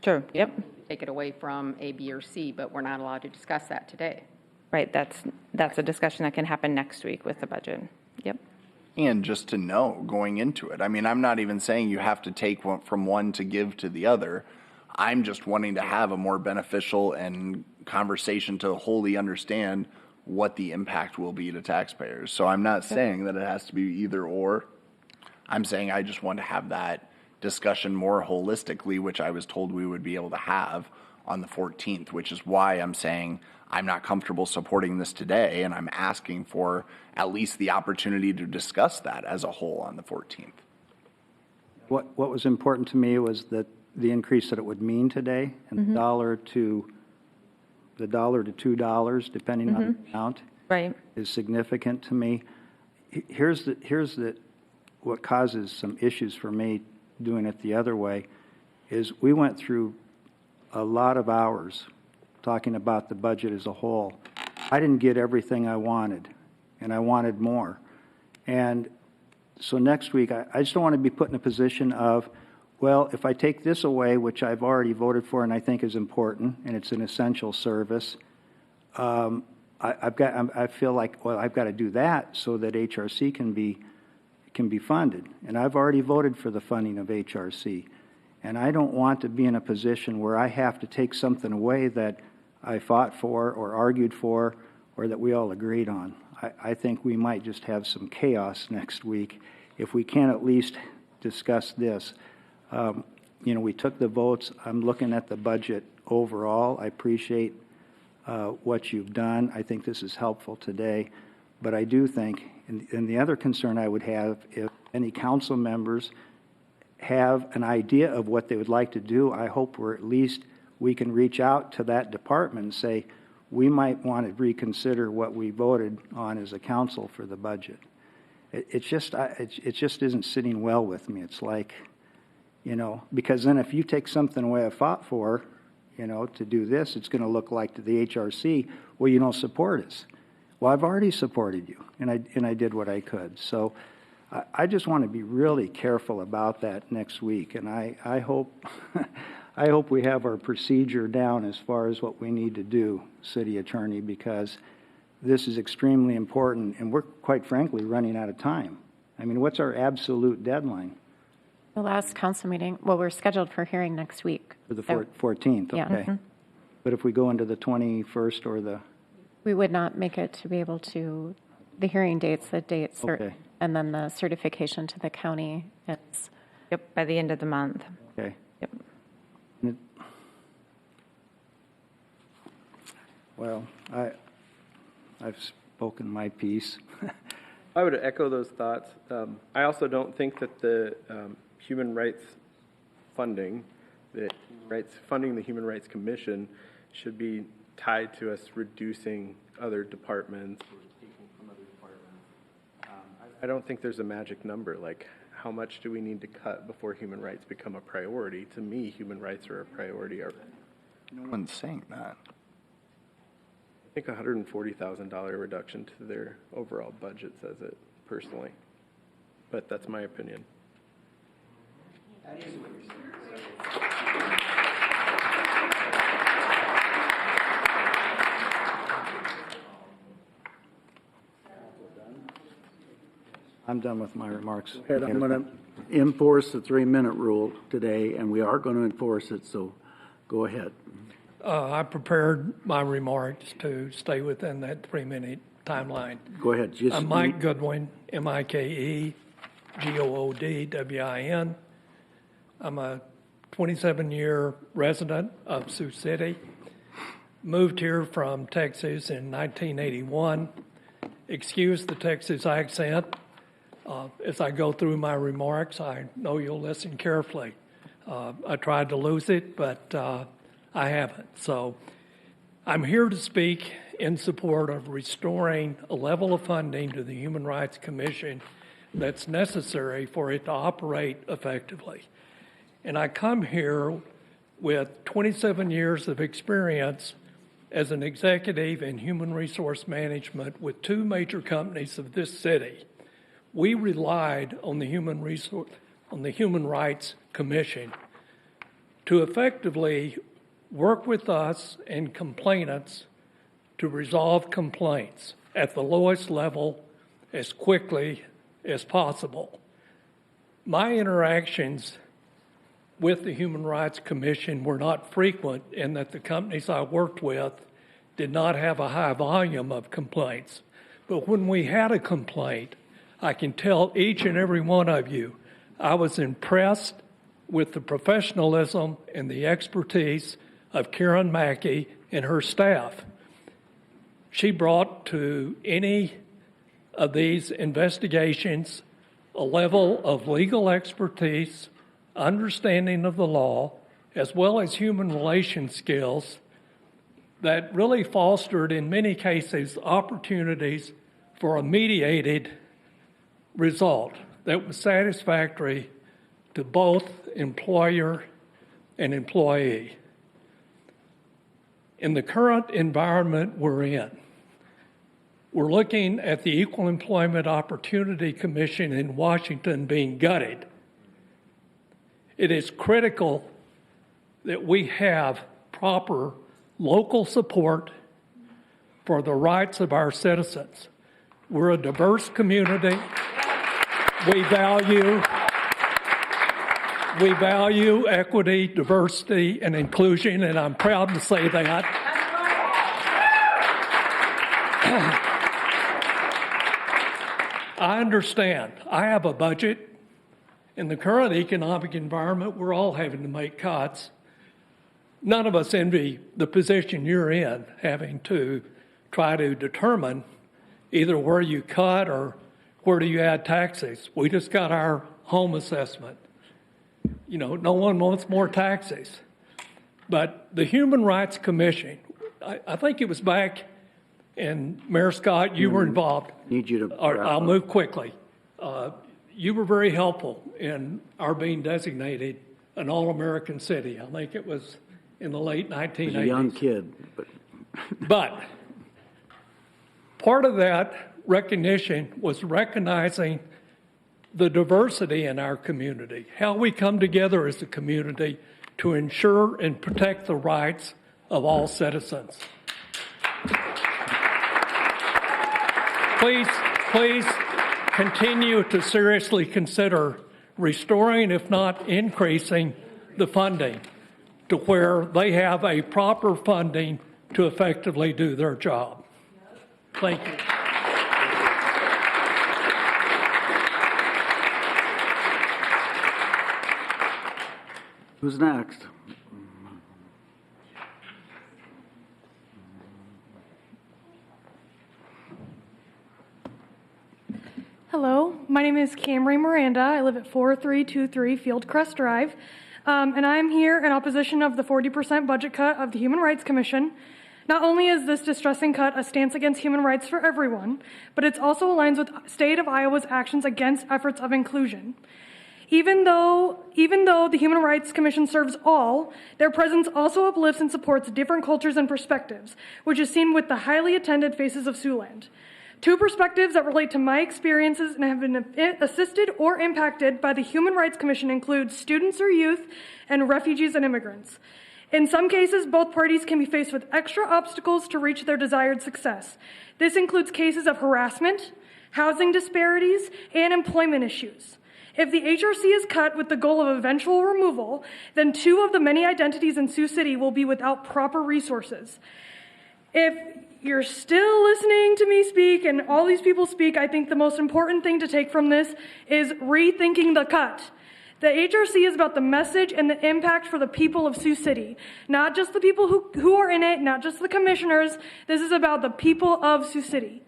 Sure. Yep. Take it away from A, B, or C, but we're not allowed to discuss that today. Right. That's a discussion that can happen next week with the budget. Yep. And just to know going into it, I'm not even saying you have to take one from one to give to the other. I'm just wanting to have a more beneficial and conversation to wholly understand what the impact will be to taxpayers. So I'm not saying that it has to be either or. I'm saying I just want to have that discussion more holistically, which I was told we would be able to have on the 14th, which is why I'm saying I'm not comfortable supporting this today, and I'm asking for at least the opportunity to discuss that as a whole on the 14th. What was important to me was that the increase that it would mean today, and the $1 to $2, depending on the amount, right, is significant to me. Here's what causes some issues for me doing it the other way, is we went through a lot of hours talking about the budget as a whole. I didn't get everything I wanted, and I wanted more. And so next week, I just don't want to be put in a position of, well, if I take this away, which I've already voted for and I think is important, and it's an essential service, I feel like, well, I've got to do that so that HRC can be funded. And I've already voted for the funding of HRC. And I don't want to be in a position where I have to take something away that I fought for or argued for or that we all agreed on. I think we might just have some chaos next week if we can't at least discuss this. We took the votes. I'm looking at the budget overall. I appreciate what you've done. I think this is helpful today. But I do think, and the other concern I would have, if any council members have an idea of what they would like to do, I hope we can reach out to that department and say, we might want to reconsider what we voted on as a council for the budget. It just isn't sitting well with me. It's like, because then if you take something away I fought for, to do this, it's going to look like to the HRC, well, you don't support us. Well, I've already supported you, and I did what I could. So I just want to be really careful about that next week, and I hope I hope we have our procedure down as far as what we need to do, City Attorney, because this is extremely important, and we're quite frankly running out of time. I mean, what's our absolute deadline? The last council meeting, well, we're scheduled for hearing next week. For the 14th, Yeah. okay. But if we go into the 21st or the... We would not make it to be able to, the hearing date's the date certain, Okay. and then the certification to the county, it's... Yep, by the end of the month. Okay. Yep. Well, I've spoken my piece. I would echo those thoughts. I also don't think that the human rights funding, funding the Human Rights Commission should be tied to us reducing other departments or taking from other departments. I don't think there's a magic number, like how much do we need to cut before human rights become a priority? To me, human rights are a priority already. No one's saying that. I think a $140,000 reduction to their overall budget says it, personally. But that's my opinion. I'm done with my remarks. I'm going to enforce the 3-minute rule today, and we are going to enforce it, so go ahead. I prepared my remarks to stay within that 3-minute timeline. Go ahead. I'm Mike Goodwin, M-I-K-E, Goodwin. I'm a 27-year resident of Sioux City. Moved here from Texas in 1981. Excuse the Texas accent. As I go through my remarks, I know you'll listen carefully. I tried to lose it, but I haven't. So I'm here to speak in support of restoring a level of funding to the Human Rights Commission that's necessary for it to operate effectively. And I come here with 27 years of experience as an executive in human resource management with 2 major companies of this city. We relied on the Human Rights Commission to effectively work with us and complainants to resolve complaints at the lowest level as quickly as possible. My interactions with the Human Rights Commission were not frequent in that the companies I worked with did not have a high volume of complaints. But when we had a complaint, I can tell each and every one of you, I was impressed with the professionalism and the expertise of Karen Mackey and her staff. She brought to any of these investigations a level of legal expertise, understanding of the law, as well as human relations skills that really fostered, in many cases, opportunities for a mediated result that was satisfactory to both employer and employee. In the current environment we're in, we're looking at the Equal Employment Opportunity Commission in Washington being gutted. It is critical that we have proper local support for the rights of our citizens. We're a diverse community. We value equity, diversity, and inclusion, and I'm proud to say that. I understand. I have a budget. In the current economic environment, we're all having to make cuts. None of us envy the position you're in, having to try to determine either where you cut or where do you add taxes. We just got our home assessment. You know, no one wants more taxes. But the Human Rights Commission, I think it was back, and Mayor Scott, you were involved. Need you to. I'll move quickly. You were very helpful in our being designated an all-American city. I think it was in the late 1980s. As a young kid. But part of that recognition was recognizing the diversity in our community, how we come together as a community to ensure and protect the rights of all citizens. Please continue to seriously consider restoring, if not increasing, the funding to where they have a proper funding to effectively do their job. Thank you. Who's next? Hello, my name is Camry Miranda. I live at 4323 Fieldcrest Drive, and I'm here in opposition of the 40% budget cut of the Human Rights Commission. Not only is this distressing cut a stance against human rights for everyone, but it also aligns with state of Iowa's actions against efforts of inclusion. Even though the Human Rights Commission serves all, their presence also uplifts and supports different cultures and perspectives, which is seen with the highly attended Faces of Siouxland. Two perspectives that relate to my experiences and have been assisted or impacted by the Human Rights Commission include students or youth and refugees and immigrants. In some cases, both parties can be faced with extra obstacles to reach their desired success. This includes cases of harassment, housing disparities, and employment issues. If the HRC is cut with the goal of eventual removal, then two of the many identities in Sioux City will be without proper resources. If you're still listening to me speak and all these people speak, I think the most important thing to take from this is rethinking the cut. The HRC is about the message and the impact for the people of Sioux City, not just the people who are in it, not just the commissioners. This is about the people of Sioux City.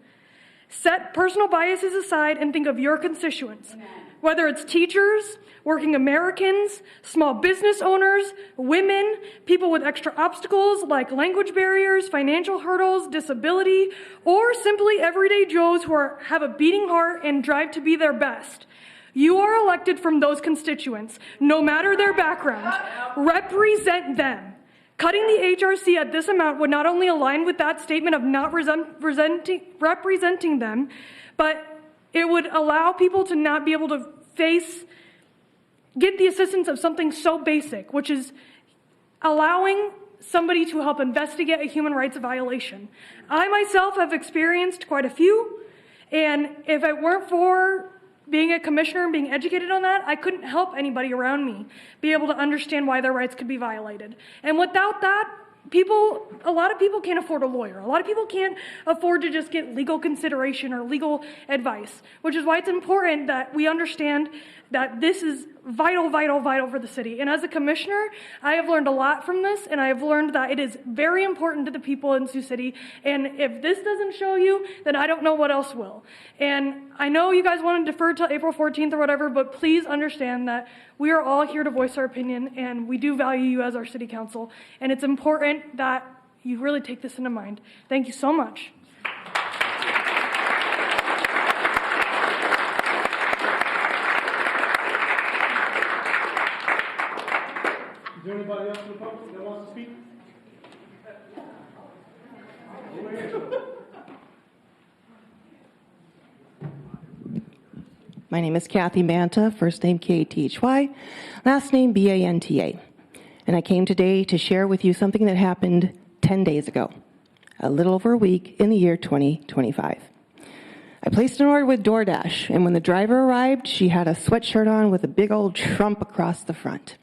Set personal biases aside and think of your constituents. Whether it's teachers, working Americans, small business owners, women, people with extra obstacles like language barriers, financial hurdles, disability, or simply everyday Joes who have a beating heart and drive to be their best. You are elected from those constituents, no matter their background. Represent them. Cutting the HRC at this amount would not only align with that statement of not representing them, but it would allow people to not be able to get the assistance of something so basic, which is allowing somebody to help investigate a human rights violation. I myself have experienced quite a few, and if it weren't for being a commissioner and being educated on that, I couldn't help anybody around me be able to understand why their rights could be violated. And without that, a lot of people can't afford a lawyer. A lot of people can't afford to just get legal consideration or legal advice, which is why it's important that we understand that this is vital for the city. And as a commissioner, I have learned a lot from this, and I have learned that it is very important to the people in Sioux City. And if this doesn't show you, then I don't know what else will. And I know you guys want to defer till April 14th or whatever, but please understand that we are all here to voice our opinion, and we do value you as our city council. And it's important that you really take this into mind. Thank you so much. Is there anybody else in the public that wants to speak? My name is Kathy Banta, first name K-A-T-H-Y, last name B-A-N-T-A. And I came today to share with you something that happened 10 days ago. a little over a week in the year 2025. I placed an order with DoorDash, and when the driver arrived, she had a sweatshirt on with a big old Trump across the front.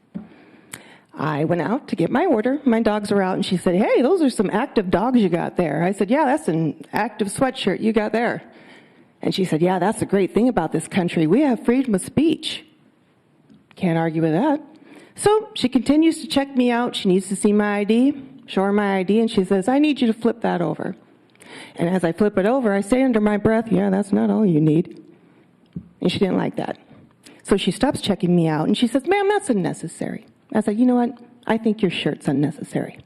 I went out to get my order. My dogs were out, and she said, "Hey, those are some active dogs you got there." I said, "Yeah, that's an active sweatshirt you got there." And she said, "Yeah, that's the great thing about this country. We have freedom of speech." Can't argue with that. So she continues to check me out. She needs to see my ID, show her my ID, and she says, "I need you to flip that over." And as I flip it over, I say under my breath, "Yeah, that's not all you need." And she didn't like that. So she stops checking me out, and she says, "Ma'am, that's unnecessary." I said, "You know what? I think your shirt's unnecessary."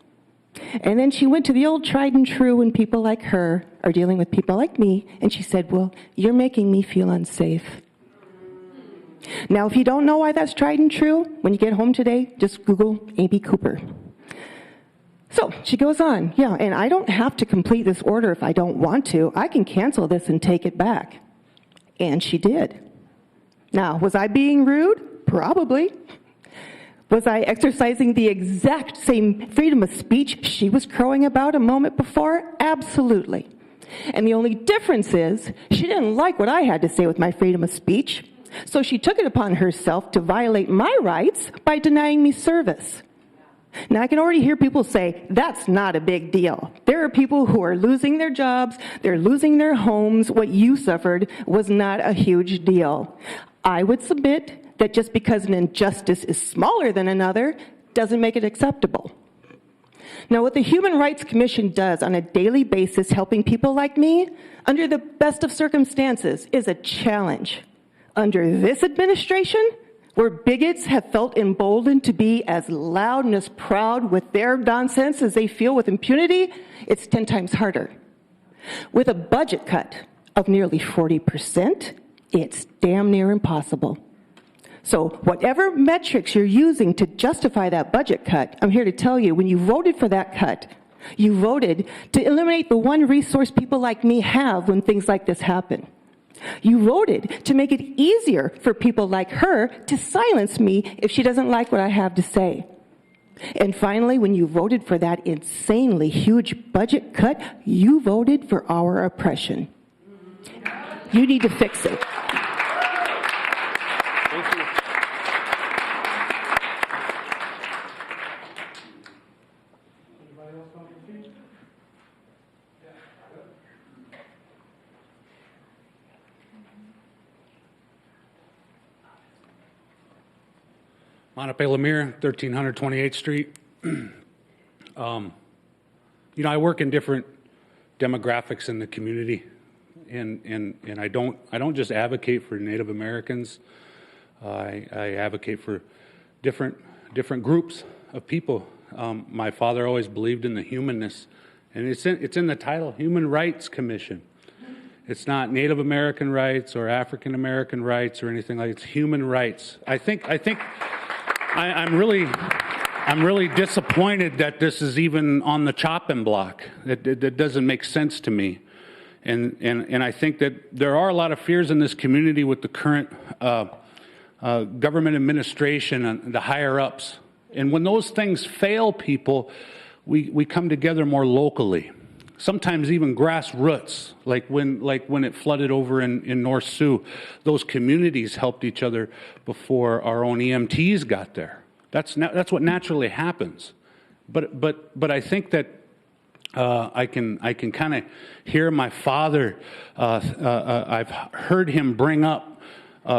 And then she went to the old tried and true when people like her are dealing with people like me, and she said, "Well, you're making me feel unsafe." Now, if you don't know why that's tried and true, when you get home today, just Google Amy Cooper. So she goes on, "Yeah, and I don't have to complete this order if I don't want to. I can cancel this and take it back." And she did. Now, was I being rude? Probably. Was I exercising the exact same freedom of speech she was crowing about a moment before? Absolutely. And the only difference is she didn't like what I had to say with my freedom of speech, so she took it upon herself to violate my rights by denying me service. Now, I can already hear people say, "That's not a big deal." There are people who are losing their jobs, they're losing their homes. What you suffered was not a huge deal. I would submit that just because an injustice is smaller than another doesn't make it acceptable. Now, what the Human Rights Commission does on a daily basis helping people like me, under the best of circumstances, is a challenge. Under this administration, where bigots have felt emboldened to be as loud and as proud with their nonsense as they feel with impunity, it's 10 times harder. With a budget cut of nearly 40%, it's damn near impossible. So whatever metrics you're using to justify that budget cut, I'm here to tell you, when you voted for that cut, you voted to eliminate the one resource people like me have when things like this happen. You voted to make it easier for people like her to silence me if she doesn't like what I have to say. And finally, when you voted for that insanely huge budget cut, you voted for our oppression. You need to fix it. Montpe Lemire, 1328th Street. I work in different demographics in the community, and I don't just advocate for Native Americans. I advocate for different groups of people. My father always believed in the humanness, and it's in the title, Human Rights Commission. It's not Native American rights or African American rights or anything like it. It's human rights. I'm really disappointed that this is even on the chopping block. It doesn't make sense to me. And I think that there are a lot of fears in this community with the current government administration and the higher ups. And when those things fail people, we come together more locally. Sometimes even grassroots, like when it flooded over in North Sioux, those communities helped each other before our own EMTs got there. That's what naturally happens. But I think that I can kind of hear my father. I've heard him bring up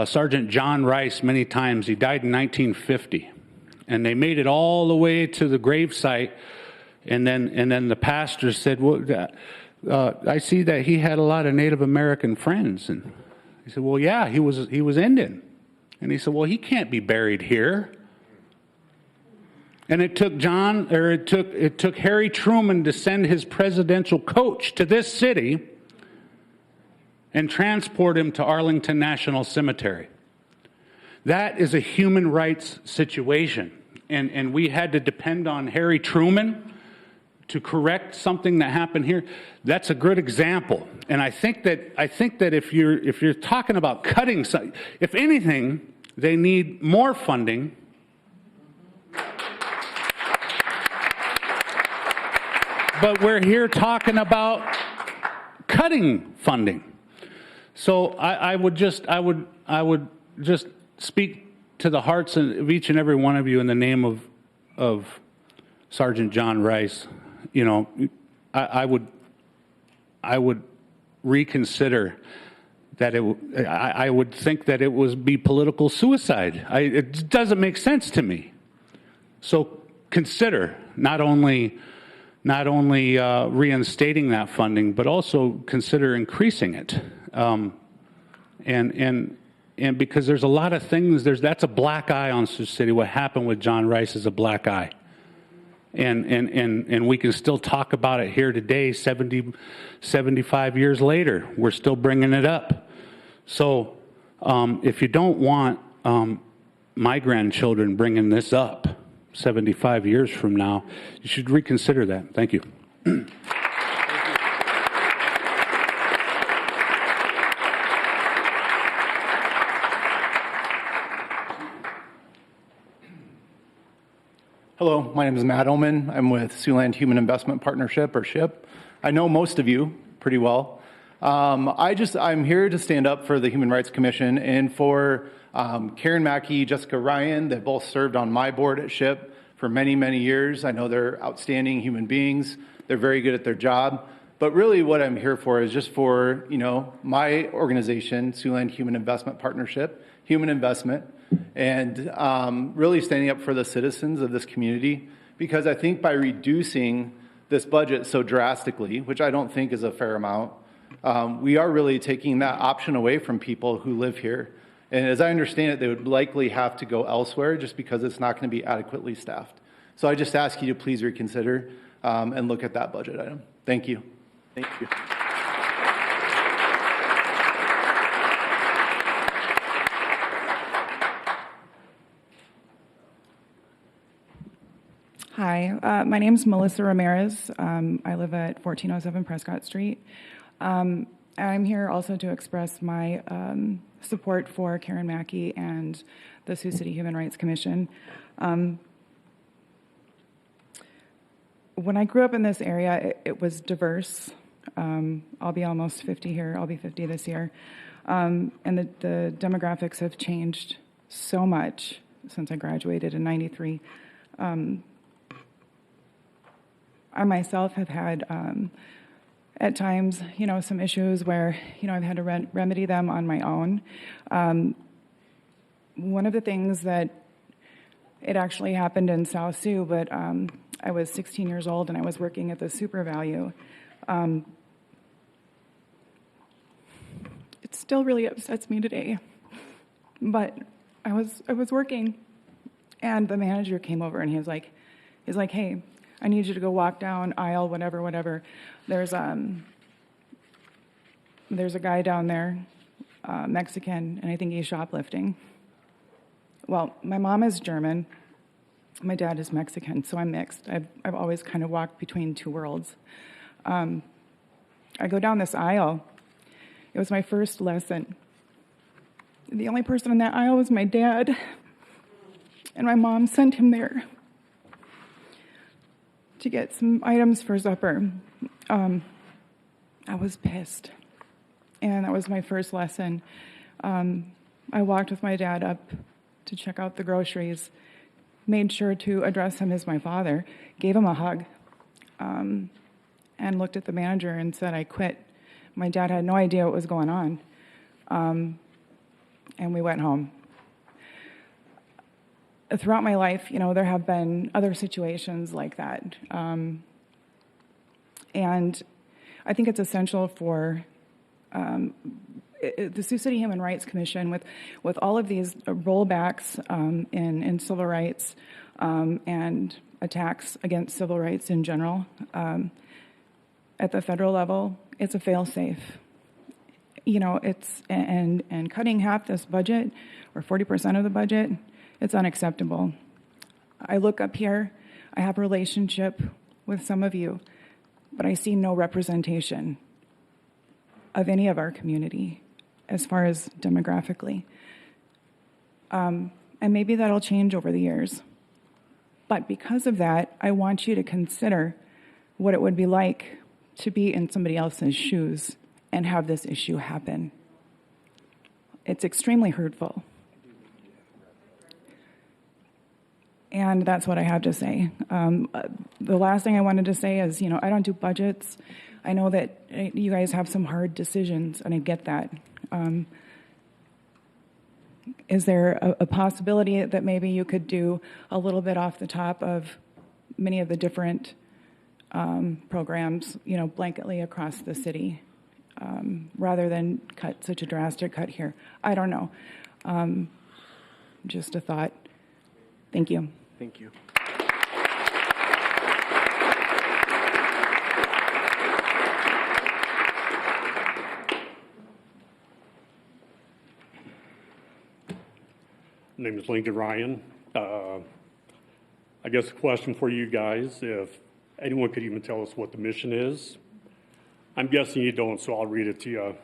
Sergeant John Rice many times. He died in 1950, and they made it all the way to the gravesite. And then the pastor said, "Well, I see that he had a lot of Native American friends." And he said, "Well, yeah, he was Indian." And he said, "Well, he can't be buried here." And it took Harry Truman to send his presidential coach to this city and transport him to Arlington National Cemetery. That is a human rights situation, and we had to depend on Harry Truman to correct something that happened here. That's a good example. And I think that if you're talking about cutting, if anything, they need more funding. but we're here talking about cutting funding. So I would just speak to the hearts of each and every one of you in the name of Sergeant John Rice. You know, I would reconsider that I would think that it would be political suicide. It doesn't make sense to me. So consider not only reinstating that funding, but also consider increasing it. And because there's a lot of things, that's a black eye on Sioux City. What happened with John Rice is a black eye. And we can still talk about it here today, 75 years later. We're still bringing it up. So if you don't want my grandchildren bringing this up 75 years from now, you should reconsider that. Thank you. Hello, my name is Matt Oman. I'm with Siouxland Human Investment Partnership, or SHIP. I know most of you pretty well. I'm here to stand up for the Human Rights Commission and for Karen Mackey, Jessica Ryan, that both served on my board at SHIP for many, many years. I know they're outstanding human beings. They're very good at their job. But really what I'm here for is just for, my organization, Siouxland Human Investment Partnership, human investment, and really standing up for the citizens of this community, because I think by reducing this budget so drastically, which I don't think is a fair amount, we are really taking that option away from people who live here. And as I understand it, they would likely have to go elsewhere just because it's not going to be adequately staffed. So I just ask you to please reconsider and look at that budget item. Thank you. Thank you. Hi, my name is Melissa Ramirez. I live at 1407 Prescott Street. I'm here also to express my support for Karen Mackey and the Sioux City Human Rights Commission. When I grew up in this area, it was diverse. I'll be almost 50 here. I'll be 50 this year. And the demographics have changed so much since I graduated in '93. I myself have had, at times, some issues where, I've had to remedy them on my own. One of the things that it actually happened in South Sioux, but I was 16 years old and I was working at the Super Value. It still really upsets me today, but I was working, and the manager came over and he's like, hey, I need you to go walk down aisle, whatever. There's a guy down there, Mexican, and I think he's shoplifting. Well, my mom is German. My dad is Mexican, so I'm mixed. I've always kind of walked between two worlds. I go down this aisle. It was my first lesson. The only person in that aisle was my dad, and my mom sent him there to get some items for supper. I was pissed, and that was my first lesson. I walked with my dad up to check out the groceries, made sure to address him as my father, gave him a hug, and looked at the manager and said, I quit. My dad had no idea what was going on, and we went home. Throughout my life, there have been other situations like that. And I think it's essential for the Sioux City Human Rights Commission, with all of these rollbacks in civil rights and attacks against civil rights in general. At the federal level, it's a fail-safe. And cutting half this budget, or 40% of the budget, it's unacceptable. I look up here, I have a relationship with some of you, but I see no representation of any of our community as far as demographically. And maybe that'll change over the years. But because of that, I want you to consider what it would be like to be in somebody else's shoes and have this issue happen. It's extremely hurtful. And that's what I have to say. The last thing I wanted to say is, I don't do budgets. I know that you guys have some hard decisions, and I get that. Is there a possibility that maybe you could do a little bit off the top of many of the different programs, blanketly across the city, rather than cut such a drastic cut here? I don't know. Just a thought. Thank you. Thank you. My name is Lincoln Ryan. I guess a question for you guys, if anyone could even tell us what the mission is. I'm guessing you don't, so I'll read it to you.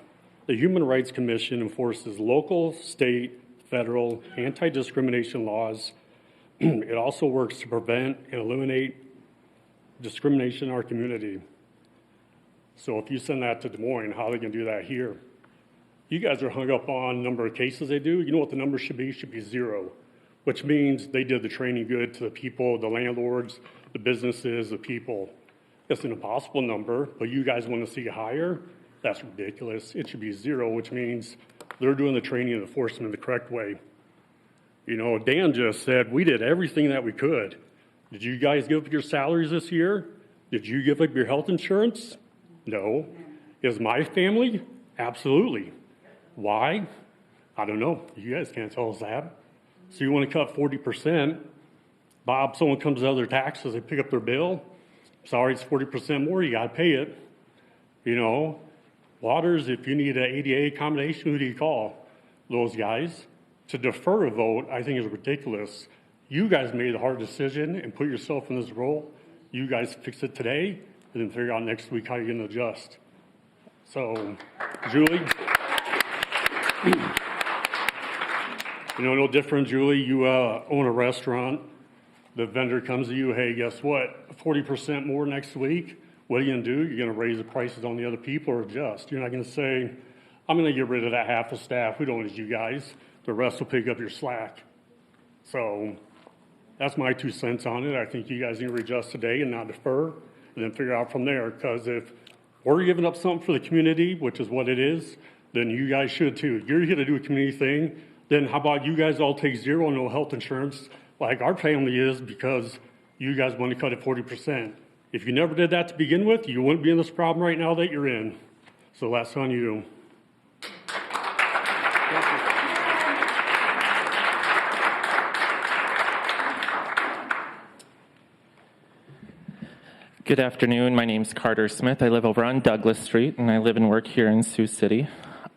The Human Rights Commission enforces local, state, federal anti-discrimination laws. It also works to prevent and eliminate discrimination in our community. So if you send that to Des Moines, how are they going to do that here? You guys are hung up on number of cases they do. You know what the number should be? It should be 0, which means they did the training good to the people, the landlords, the businesses, the people. It's an impossible number, but you guys want to see higher? That's ridiculous. It should be 0, which means they're doing the training and enforcement the correct way. Dan just said we did everything that we could. Did you guys give up your salaries this year? Did you give up your health insurance? No. Is my family? Absolutely. Why? I don't know. You guys can't tell us that. So you want to cut 40%. Bob, someone comes out of their taxes, they pick up their bill. Sorry, it's 40% more, you got to pay it. Waters, if you need an ADA accommodation, who do you call? Those guys. To defer a vote, I think is ridiculous. You guys made the hard decision and put yourself in this role. You guys fix it today and then figure out next week how you're going to adjust. So, Julie, no different, Julie. You own a restaurant. The vendor comes to you, hey, guess what? 40% more next week. What are you going to do? You're going to raise the prices on the other people or adjust. You're not going to say, I'm going to get rid of that half the staff. We don't need you guys. The rest will pick up your slack. So that's my 2 cents on it. I think you guys need to adjust today and not defer and then figure out from there. Because if we're giving up something for the community, which is what it is, then you guys should too. You're here to do a community thing. Then how about you guys all take 0, no health insurance, like our family is, because you guys want to cut it 40%. If you never did that to begin with, you wouldn't be in this problem right now that you're in. So that's on you. Good afternoon. My name's Carter Smith. I live over on Douglas Street, and I live and work here in Sioux City.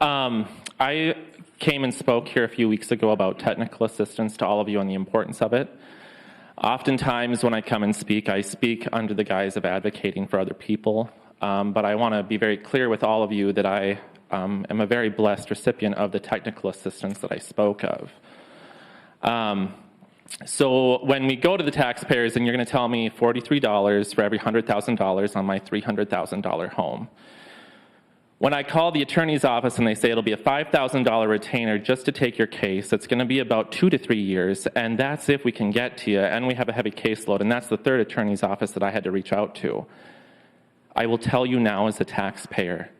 I came and spoke here a few weeks ago about technical assistance to all of you and the importance of it. Oftentimes when I come and speak, I speak under the guise of advocating for other people, but I want to be very clear with all of you that I am a very blessed recipient of the technical assistance that I spoke of. So when we go to the taxpayers and you're going to tell me $43 for every $100,000 on my $300,000 home. When I call the attorney's office and they say it'll be a $5,000 retainer just to take your case, it's going to be about 2 to 3 years, and that's if we can get to you, and we have a heavy caseload, and that's the third attorney's office that I had to reach out to. I will tell you now as a taxpayer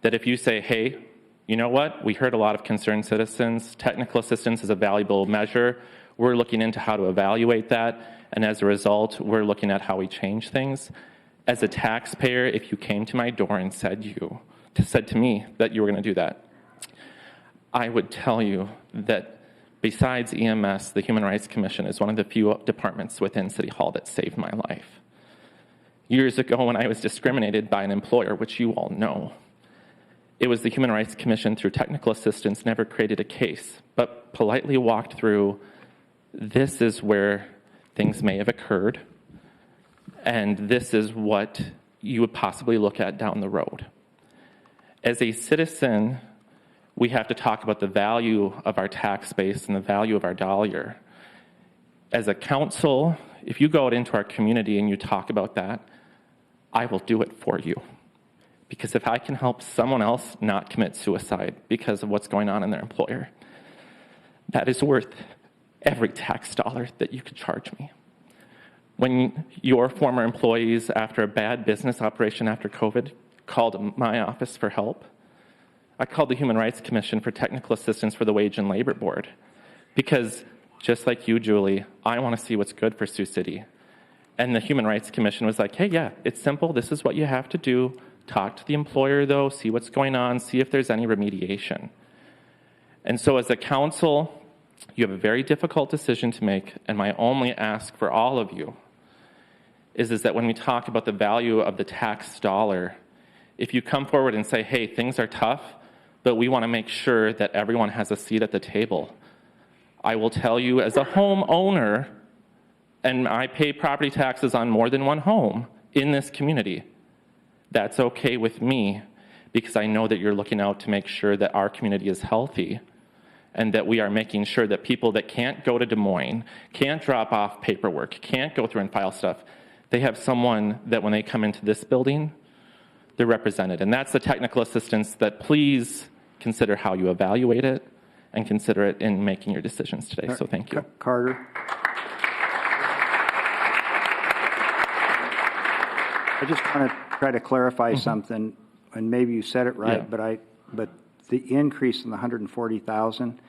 that if you say, hey, you know what, we heard a lot of concerned citizens, technical assistance is a valuable measure, we're looking into how to evaluate that, and as a result, we're looking at how we change things. As a taxpayer, if you came to my door and said to me that you were going to do that, I would tell you that besides EMS, the Human Rights Commission is one of the few departments within City Hall that saved my life. Years ago when I was discriminated by an employer, which you all know, it was the Human Rights Commission through technical assistance never created a case, but politely walked through, this is where things may have occurred, and this is what you would possibly look at down the road. As a citizen, we have to talk about the value of our tax base and the value of our dollar. As a council, if you go out into our community and you talk about that, I will do it for you. Because if I can help someone else not commit suicide because of what's going on in their employer, that is worth every tax dollar that you could charge me. When your former employees, after a bad business operation after COVID, called my office for help, I called the Human Rights Commission for technical assistance for the Wage and Labor Board. Because just like you, Julie, I want to see what's good for Sioux City. And the Human Rights Commission was like, hey, yeah, it's simple. This is what you have to do. Talk to the employer, though, see what's going on, see if there's any remediation. And so as a council, you have a very difficult decision to make, and my only ask for all of you is that when we talk about the value of the tax dollar, if you come forward and say, hey, things are tough, but we want to make sure that everyone has a seat at the table, I will tell you as a homeowner, and I pay property taxes on more than one home in this community, that's okay with me because I know that you're looking out to make sure that our community is healthy and that we are making sure that people that can't go to Des Moines, can't drop off paperwork, can't go through and file stuff, they have someone that when they come into this building, they're represented. And that's the technical assistance that please consider how you evaluate it and consider it in making your decisions today. So thank you. Carter. I just want to try to clarify something, and maybe you said it right, but the increase in the 140,000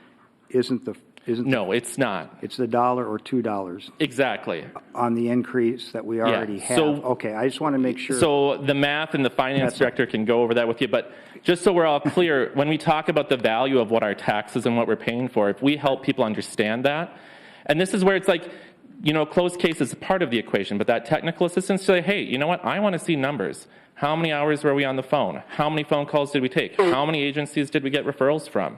isn't no, it's not. It's the $1 or $2 exactly on the increase that we already have. So, okay, I just want to make sure. So the math and the finance director can go over that with you, but just so we're all clear, when we talk about the value of what our taxes and what we're paying for, if we help people understand that, and this is where it's like, you know, closed case is part of the equation, but that technical assistance to say, hey, you know what, I want to see numbers. How many hours were we on the phone? How many phone calls did we take? How many agencies did we get referrals from?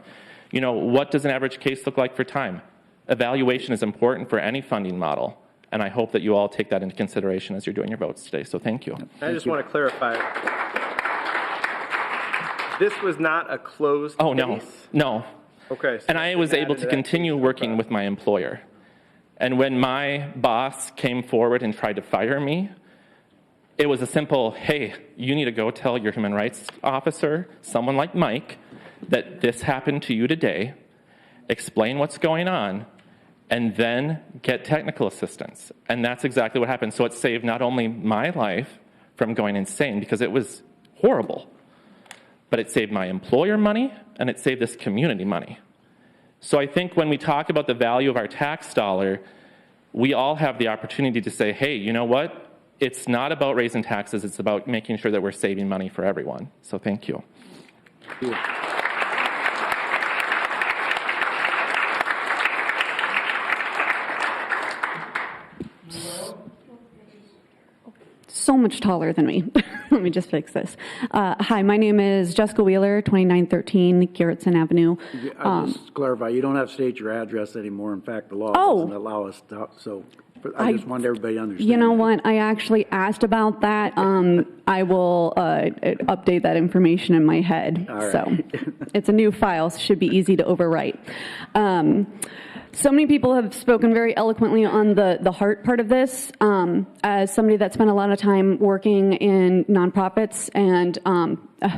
You know, what does an average case look like for time? Evaluation is important for any funding model, and I hope that you all take that into consideration as you're doing your votes today, so thank you. I just want to clarify. This was not a closed case? Oh, no, no. Okay. So and I was able to continue working with my employer. And when my boss came forward and tried to fire me, it was a simple, hey, you need to go tell your human rights officer, someone like Mike, that this happened to you today, explain what's going on, and then get technical assistance. And that's exactly what happened. So it saved not only my life from going insane, because it was horrible, but it saved my employer money, and it saved this community money. So I think when we talk about the value of our tax dollar, we all have the opportunity to say, hey, you know what? It's not about raising taxes, it's about making sure that we're saving money for everyone. So thank you. So much taller than me. Let me just fix this. Hi, my name is Jessica Wheeler, 2913 Garrettson Avenue. I'll just clarify, you don't have to state your address anymore. In fact, the law doesn't allow us to, so I just want everybody to understand. You know what? I actually asked about that. I will update that information in my head. All right. So it's a new file, so it should be easy to overwrite. So many people have spoken very eloquently on the heart part of this. As somebody that spent a lot of time working in nonprofits and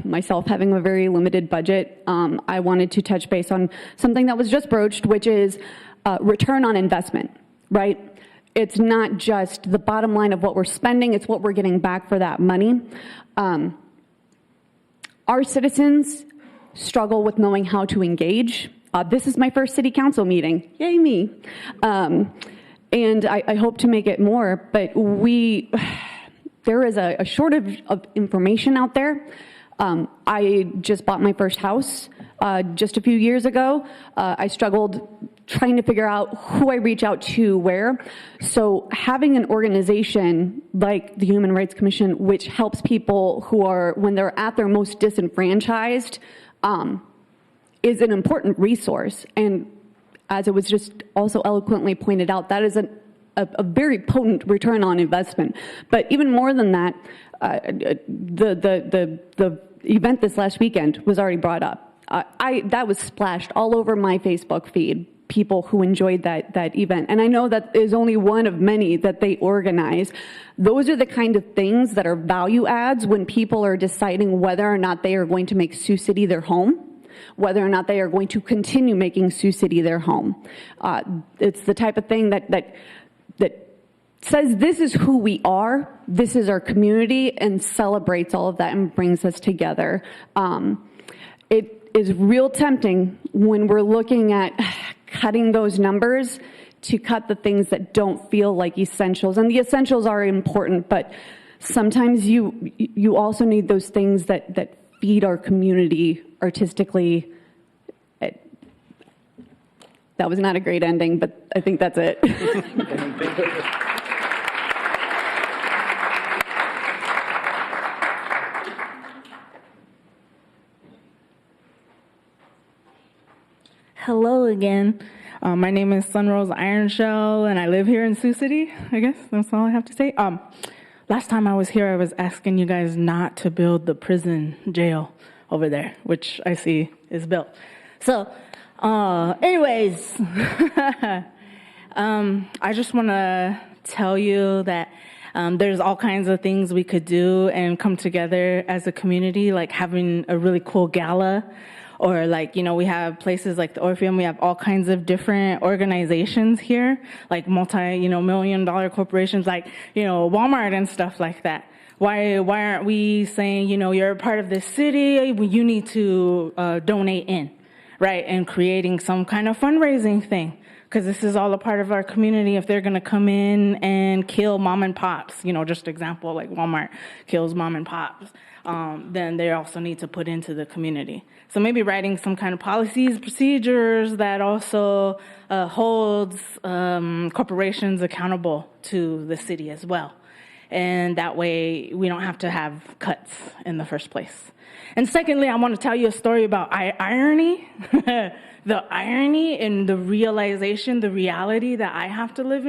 myself having a very limited budget, I wanted to touch base on something that was just broached, which is return on investment, right? It's not just the bottom line of what we're spending, it's what we're getting back for that money. Our citizens struggle with knowing how to engage. This is my first city council meeting. Yay me. And I hope to make it more, but there is a shortage of information out there. I just bought my first house just a few years ago. I struggled trying to figure out who I reach out to where. So having an organization like the Human Rights Commission, which helps people who are, when they're at their most disenfranchised, is an important resource. And as it was just also eloquently pointed out, that is a very potent return on investment. But even more than that, the event this last weekend was already brought up. That was splashed all over my Facebook feed people who enjoyed that event. And I know that is only one of many that they organize. Those are the kind of things that are value adds when people are deciding whether or not they are going to make Sioux City their home, whether or not they are going to continue making Sioux City their home. It's the type of thing that says this is who we are, this is our community, and celebrates all of that and brings us together. It is real tempting when we're looking at cutting those numbers to cut the things that don't feel like essentials. And the essentials are important, but sometimes you also need those things that feed our community artistically. That was not a great ending, but I think that's it. Hello again. My name is Sunrose Ironshell, and I live here in Sioux City. I guess that's all I have to say. Last time I was here, I was asking you guys not to build the prison jail over there, which I see is built. So, anyways, I just want to tell you that there's all kinds of things we could do and come together as a community, like having a really cool gala. Or like, we have places like the Orpheum, we have all kinds of different organizations here, like multi-million-dollar corporations like, Walmart and stuff like that. Why aren't we saying, you're a part of this city, you need to donate in, right? And creating some kind of fundraising thing. Because this is all a part of our community. If they're going to come in and kill mom and pops, just example, like Walmart kills mom and pops, then they also need to put into the community. So maybe writing some kind of policies, procedures that also holds corporations accountable to the city as well. And that way we don't have to have cuts in the first place. And secondly, I want to tell you a story about irony. The irony and the realization, the reality that I have to live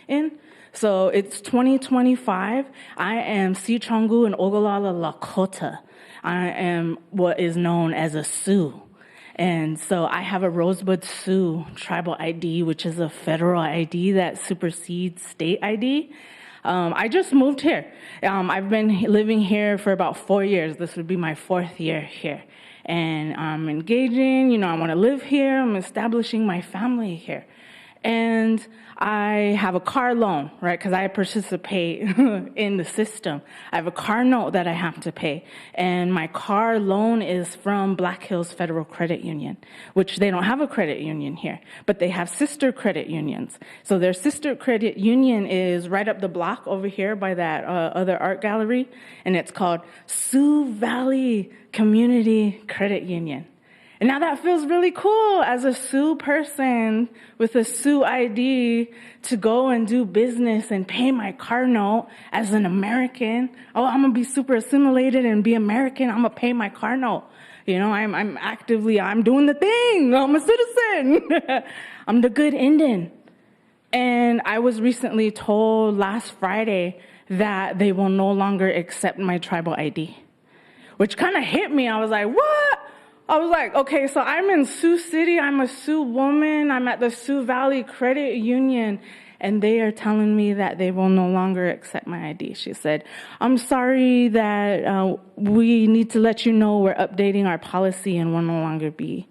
in. So it's 2025. I am Sichongu and Ogallala Lakota. I am what is known as a Sioux. And so I have a Rosebud Sioux tribal ID, which is a federal ID that supersedes state ID. I just moved here. I've been living here for about 4 years. This would be my 4th year here. And I'm engaging, I want to live here. I'm establishing my family here. And I have a car loan, right? Because I participate in the system. I have a car note that I have to pay. And my car loan is from Black Hills Federal Credit Union, which they don't have a credit union here, but they have sister credit unions. So their sister credit union is right up the block over here by that other art gallery. And it's called Sioux Valley Community Credit Union. And now that feels really cool as a Sioux person with a Sioux ID to go and do business and pay my car note as an American. Oh, I'm going to be super assimilated and be American. I'm going to pay my car note. I'm doing the thing. I'm a citizen. I'm the good Indian. And I was recently told last Friday that they will no longer accept my tribal ID, which kind of hit me. I was like, what? I was like, okay, so I'm in Sioux City. I'm a Sioux woman. I'm at the Sioux Valley Credit Union. And they are telling me that they will no longer accept my ID. She said, I'm sorry that we need to let you know we're updating our policy and will no longer be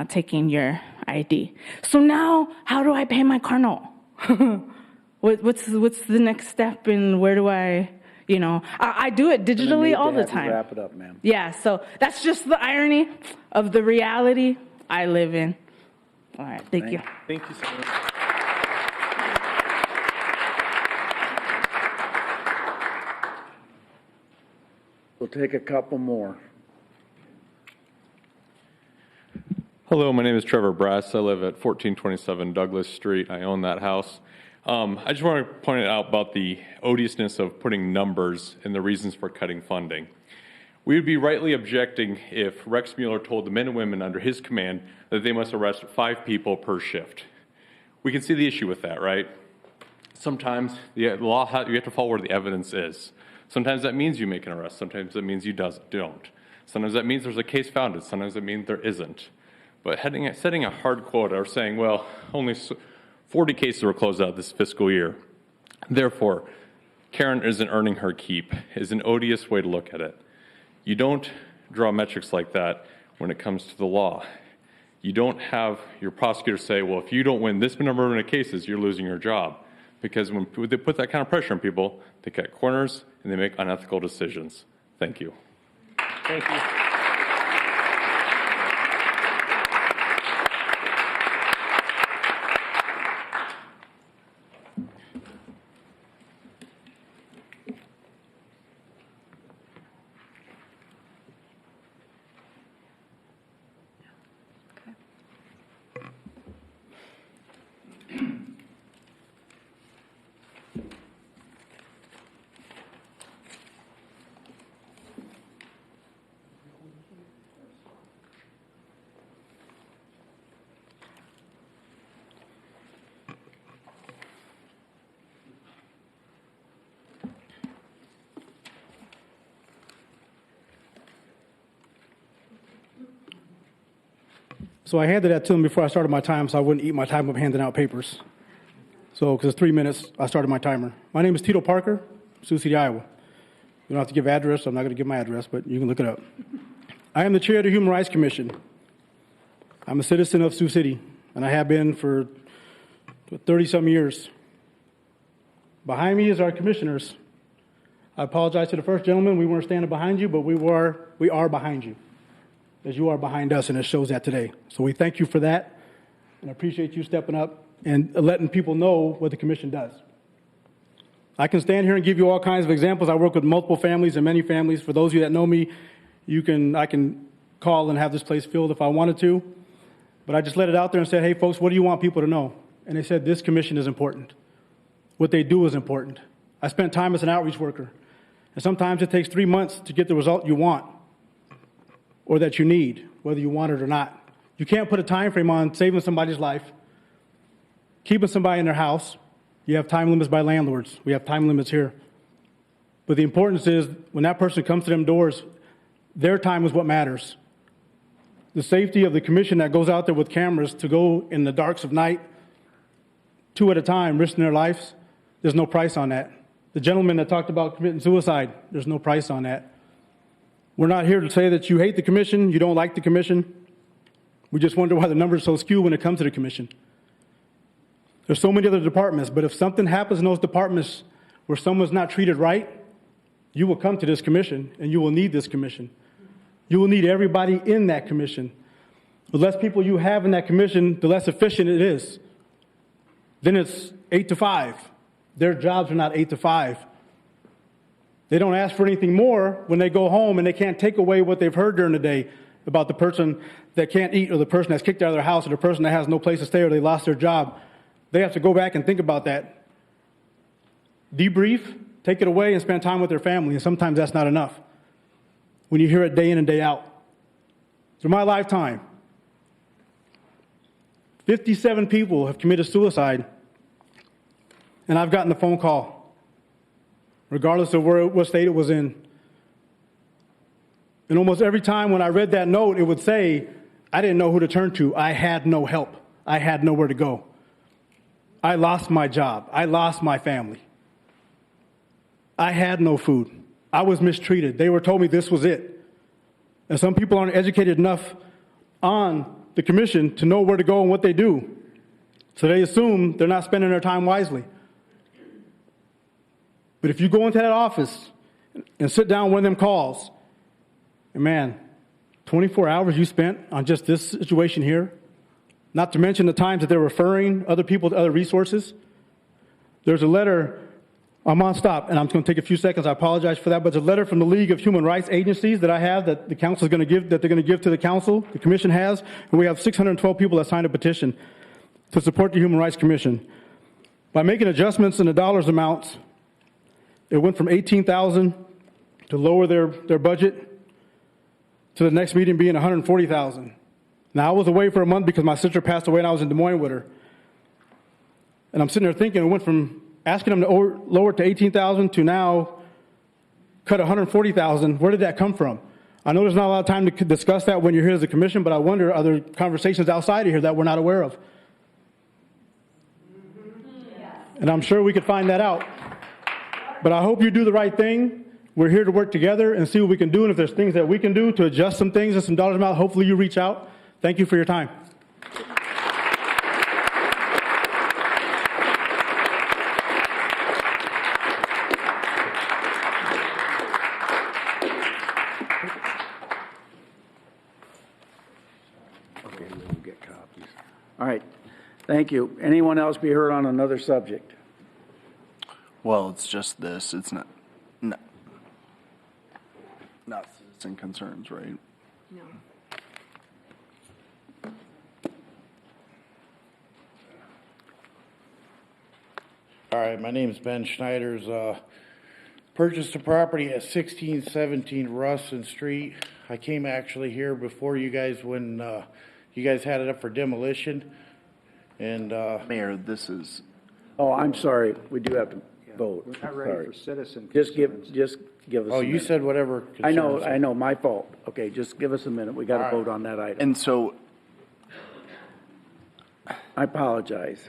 taking your ID. So now, how do I pay my car note? What's the next step and where do I... I do it digitally all the time. Wrap it up, ma'am. Yeah, so that's just the irony of the reality I live in. All right, thank you. Thank you so much. We'll take a couple more. Hello, my name is Trevor Brass. I live at 1427 Douglas Street. I own that house. I just want to point out about the odiousness of putting numbers in the reasons for cutting funding. We would be rightly objecting if Rex Mueller told the men and women under his command that they must arrest 5 people per shift. We can see the issue with that, right? Sometimes the law, you have to follow where the evidence is. Sometimes that means you make an arrest. Sometimes that means you don't. Sometimes that means there's a case founded. Sometimes that means there isn't. But setting a hard quota or saying, well, only 40 cases were closed out this fiscal year. Therefore, Karen isn't earning her keep is an odious way to look at it. You don't draw metrics like that when it comes to the law. You don't have your prosecutor say, well, if you don't win this number of cases, you're losing your job. Because when they put that kind of pressure on people, they cut corners and they make unethical decisions. Thank you. Thank you. So I handed that to him before I started my time, so I wouldn't eat my time of handing out papers. So, because it's 3 minutes, I started my timer. My name is Tito Parker, Sioux City, Iowa. You don't have to give address. I'm not going to give my address, but you can look it up. I am the chair of the Human Rights Commission. I'm a citizen of Sioux City, and I have been for 30-some years. Behind me is our commissioners. I apologize to the first gentleman. We weren't standing behind you, but we are behind you, as you are behind us, and it shows that today. So we thank you for that, and I appreciate you stepping up and letting people know what the commission does. I can stand here and give you all kinds of examples. I work with multiple families and many families. For those of you that know me, I can call and have this place filled if I wanted to. But I just let it out there and said, hey, folks, what do you want people to know? And they said, this commission is important. What they do is important. I spent time as an outreach worker. And sometimes it takes 3 months to get the result you want or that you need, whether you want it or not. You can't put a time frame on saving somebody's life, keeping somebody in their house. You have time limits by landlords. We have time limits here. But the importance is when that person comes to them doors, their time is what matters. The safety of the commission that goes out there with cameras to go in the darks of night, 2 at a time, risking their lives, there's no price on that. The gentleman that talked about committing suicide, there's no price on that. We're not here to say that you hate the commission, you don't like the commission. We just wonder why the numbers are so skewed when it comes to the commission. There's so many other departments, but if something happens in those departments where someone's not treated right, you will come to this commission and you will need this commission. You will need everybody in that commission. The less people you have in that commission, the less efficient it is. Then it's 8 to 5. Their jobs are not 8 to 5. They don't ask for anything more when they go home and they can't take away what they've heard during the day about the person that can't eat or the person that's kicked out of their house or the person that has no place to stay or they lost their job. They have to go back and think about that. Debrief, take it away and spend time with their family, and sometimes that's not enough when you hear it day in and day out. Through my lifetime, 57 people have committed suicide, and I've gotten a phone call, regardless of what state it was in. And almost every time when I read that note, it would say, I didn't know who to turn to. I had no help. I had nowhere to go. I lost my job. I lost my family. I had no food. I was mistreated. They were told me this was it. And some people aren't educated enough on the commission to know where to go and what they do. So they assume they're not spending their time wisely. But if you go into that office and sit down one of them calls, and man, 24 hours you spent on just this situation here, not to mention the times that they're referring other people to other resources. There's a letter, I'm on stop, and I'm going to take a few seconds. I apologize for that, but it's a letter from the League of Human Rights Agencies that I have that the council is going to give, that they're going to give to the council, the commission has, and we have 612 people that signed a petition to support the Human Rights Commission. By making adjustments in the dollars amounts, it went from $18,000 to lower their budget to the next meeting being $140,000. Now, I was away for a month because my sister passed away and I was in Des Moines with her. And I'm sitting there thinking, it went from asking them to lower it to $18,000 to now cut $140,000. Where did that come from? I know there's not a lot of time to discuss that when you're here as a commission, but I wonder, are there conversations outside of here that we're not aware of? And I'm sure we could find that out. But I hope you do the right thing. We're here to work together and see what we can do. And if there's things that we can do to adjust some things and some dollars amount, hopefully you reach out. Thank you for your time. Okay, we'll get copies. All right, thank you. Anyone else be heard on another subject? Well, it's just this. It's not citizen concerns, right? No. All right, my name is Ben Schneider's. Purchased a property at 1617 Russin Street. I came actually here before you guys when you guys had it up for demolition. And Mayor, this is. Oh, I'm sorry. We do have to vote. We're not ready Sorry. for citizen Just concerns. give us. oh, a you minute. said whatever. I concerns. know, my fault. Okay, just give us a minute. We got to All right. vote on that item. And so. I apologize.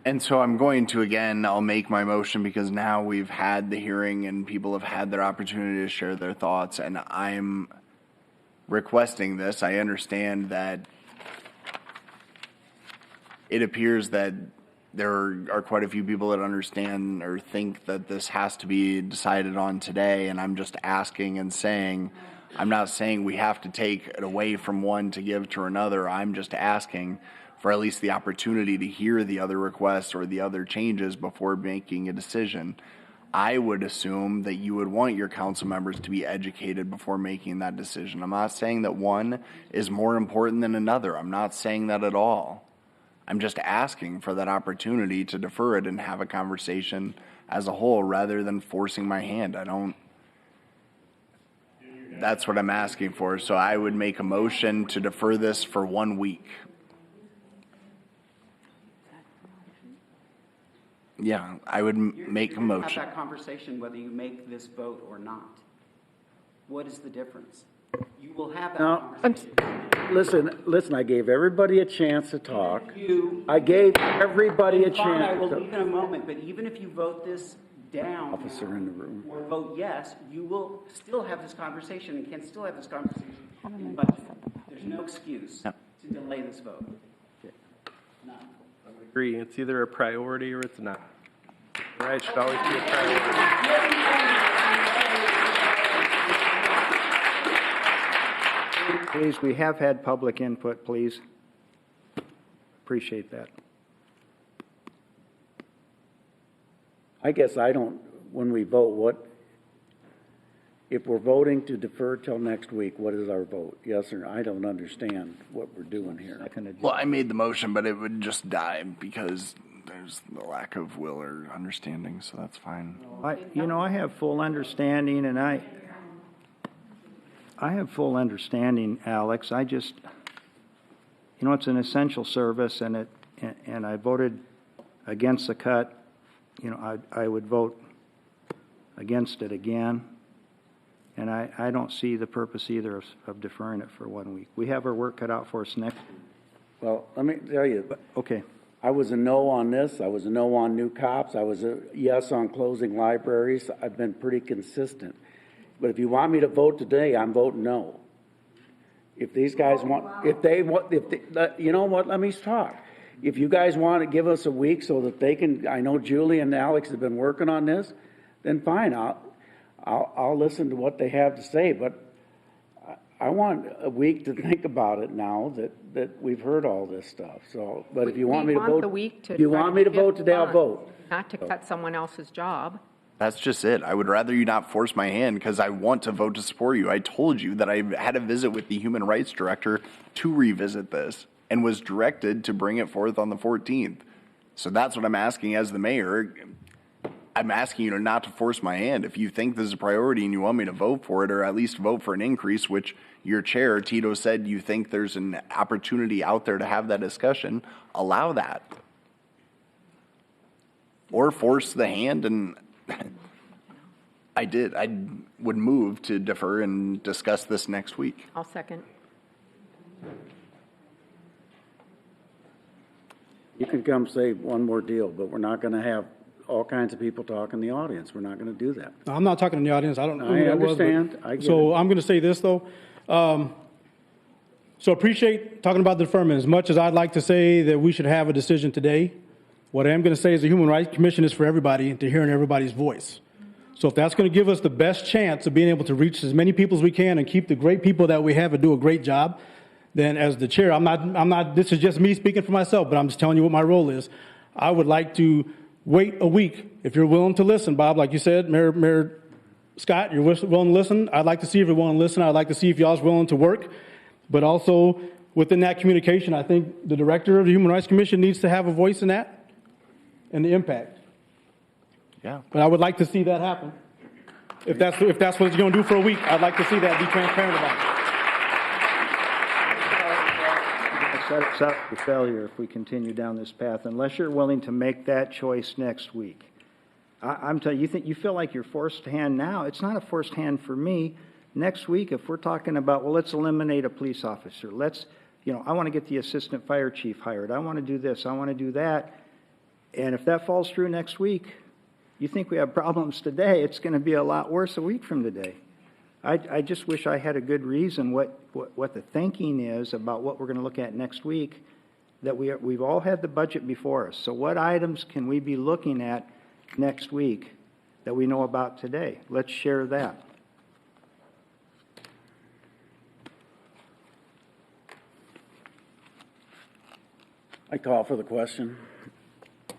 And so I'm going to, again, I'll make my motion because now we've had the hearing and people have had their opportunity to share their thoughts, and I'm requesting this. I understand that it appears that there are quite a few people that understand or think that this has to be decided on today, and I'm just asking and saying, I'm not saying we have to take it away from one to give to another. I'm just asking for at least the opportunity to hear the other requests or the other changes before making a decision. I would assume that you would want your council members to be educated before making that decision. I'm not saying that one is more important than another. I'm not saying that at all. I'm just asking for that opportunity to defer it and have a conversation as a whole rather than forcing my hand. That's what I'm asking for. So I would make a motion to defer this for 1 week. Yeah, I would make a motion. Have that conversation whether you make this vote or not. What is the difference? You will have that Now, conversation. listen, I gave everybody a chance to talk. I gave everybody a Fine, I chance. will leave in a moment, but even if you vote this down Officer in the room. or vote yes, you will still have this conversation and can still have this conversation in budget. There's no excuse to delay this vote. None. Agree. It's either a priority or it's not. Right? Should always be a priority. Please, we have had public input, please. Appreciate that. I guess I don't, when we vote, if we're voting to defer till next week, what is our vote? Yes or no? I don't understand what we're doing here. Well, I made the motion, but it would just die because there's the lack of will or understanding, so that's fine. I have full understanding, and I have full understanding, Alex. I just, it's an essential service, and I voted against the cut. I would vote against it again. And I don't see the purpose either of deferring it for 1 week. We have our work cut out for us next week. Well, let me tell you. Okay. I was a no on this. I was a no on new cops. I was a yes on closing libraries. I've been pretty consistent. But if you want me to vote today, I'm voting no. If these guys you know what, let me talk. If you guys want to give us a week so that they can, I know Julie and Alex have been working on this, then fine, I'll listen to what they have to say, but I want a week to think about it now that we've heard all this stuff. So, but if you want me to vote, the week to if you want me to vote today, I'll vote. Not to cut someone else's job. That's just it. I would rather you not force my hand because I want to vote to support you. I told you that I had a visit with the Human Rights Director to revisit this and was directed to bring it forth on the 14th. So that's what I'm asking as the mayor. I'm asking you not to force my hand. If you think this is a priority and you want me to vote for it or at least vote for an increase, which your chair, Tito, said you think there's an opportunity out there to have that discussion, allow that. Or force the hand, and I did. would move to defer and discuss this next week. I'll second. You can come say one more deal, but we're not going to have all kinds of people talk in the audience. We're not going to do that. No, I'm not talking to the audience. I don't know who I that was, but- understand. I get So it. I'm going to say this, though. So appreciate talking about the deferment. As much as I'd like to say that we should have a decision today, what I am going to say is the Human Rights Commission is for everybody and to hearing everybody's voice. So if that's going to give us the best chance of being able to reach as many people as we can and keep the great people that we have and do a great job, then as the chair, I'm not, this is just me speaking for myself, but I'm just telling you what my role is. I would like to wait a week. If you're willing to listen, Bob, like you said, Mayor Scott, you're willing to listen. I'd like to see if you're willing to listen. I'd like to see if y'all's willing to work. But also within that communication, I think the director of the Human Rights Commission needs to have a voice in that and the impact. Yeah. But I would like to see that happen. If that's what it's going to do for a week, I'd like to see that, be transparent about it. Set us up for failure if we continue down this path, unless you're willing to make that choice next week. I'm telling you, you feel like you're forced hand now. It's not a forced hand for me. Next week, if we're talking about, well, let's eliminate a police officer. I want to get the assistant fire chief hired. I want to do this. I want to do that. And if that falls through next week, you think we have problems today, it's going to be a lot worse a week from today. I just wish I had a good reason what the thinking is about what we're going to look at next week, that we've all had the budget before us. So what items can we be looking at next week that we know about today? Let's share that. I call for the question,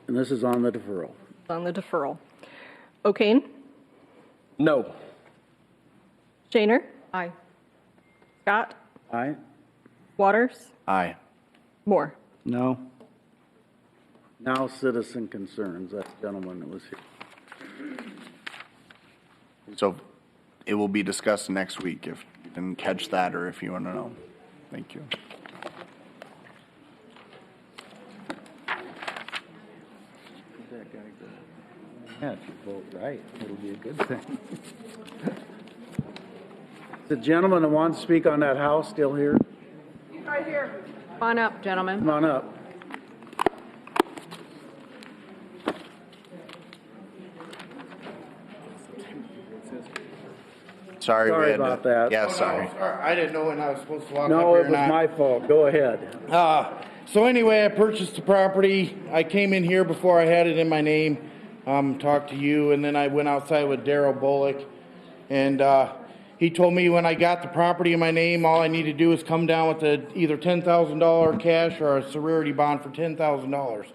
and this is on the deferral. On the deferral. O'Kane? No. Shaner? Aye. Scott? Aye. Waters? Aye. Moore? No. Now citizen concerns, that gentleman that was here. So it will be discussed next week if you can catch that or if you want to know. Thank you. Yeah, if you vote right, it'll be a good thing. The gentleman that wants to speak on that house still here? Right here. Come on up, gentlemen. Come on up. Sorry, Sorry about that. Yeah, sorry. I didn't know when I was supposed to walk up No, here it or was not. my fault. Go ahead. So anyway, I purchased the property. I came in here before I had it in my name, talked to you, and then I went outside with Daryl Bullock. And he told me when I got the property in my name, all I need to do is come down with either $10,000 cash or a surety bond for $10,000.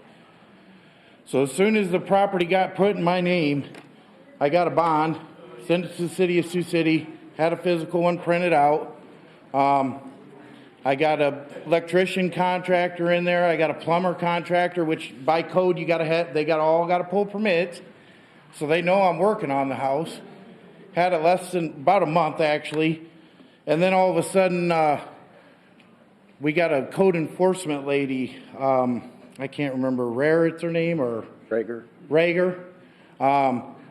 So as soon as the property got put in my name, I got a bond, sent it to the city of Sioux City, had a physical one printed out. I got a electrician contractor in there. I got a plumber contractor, which by code you gotta have. They all got to pull permits, so they know I'm working on the house. Had it less than about a month actually, and then all of a sudden we got a code enforcement lady. I can't remember it's her name or Rager.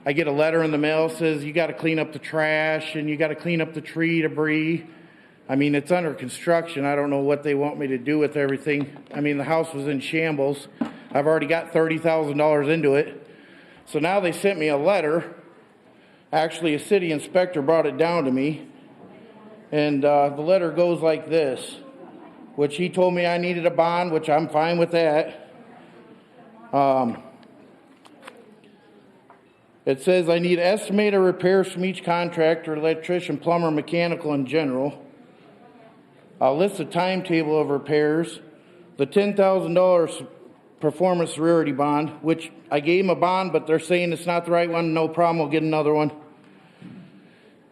I get a letter in the mail says you got to clean up the trash and you got to clean up the tree debris. I mean, it's under construction. I don't know what they want me to do with everything. I mean, the house was in shambles. I've already got $30,000 into it. So now they sent me a letter. Actually, a city inspector brought it down to me. And the letter goes like this, which he told me I needed a bond, which I'm fine with that. It says I need estimated repairs from each contractor, electrician, plumber, mechanical in general. I'll list a timetable of repairs, the $10,000 performance surety bond, which I gave them a bond, but they're saying it's not the right one. No problem, we'll get another one.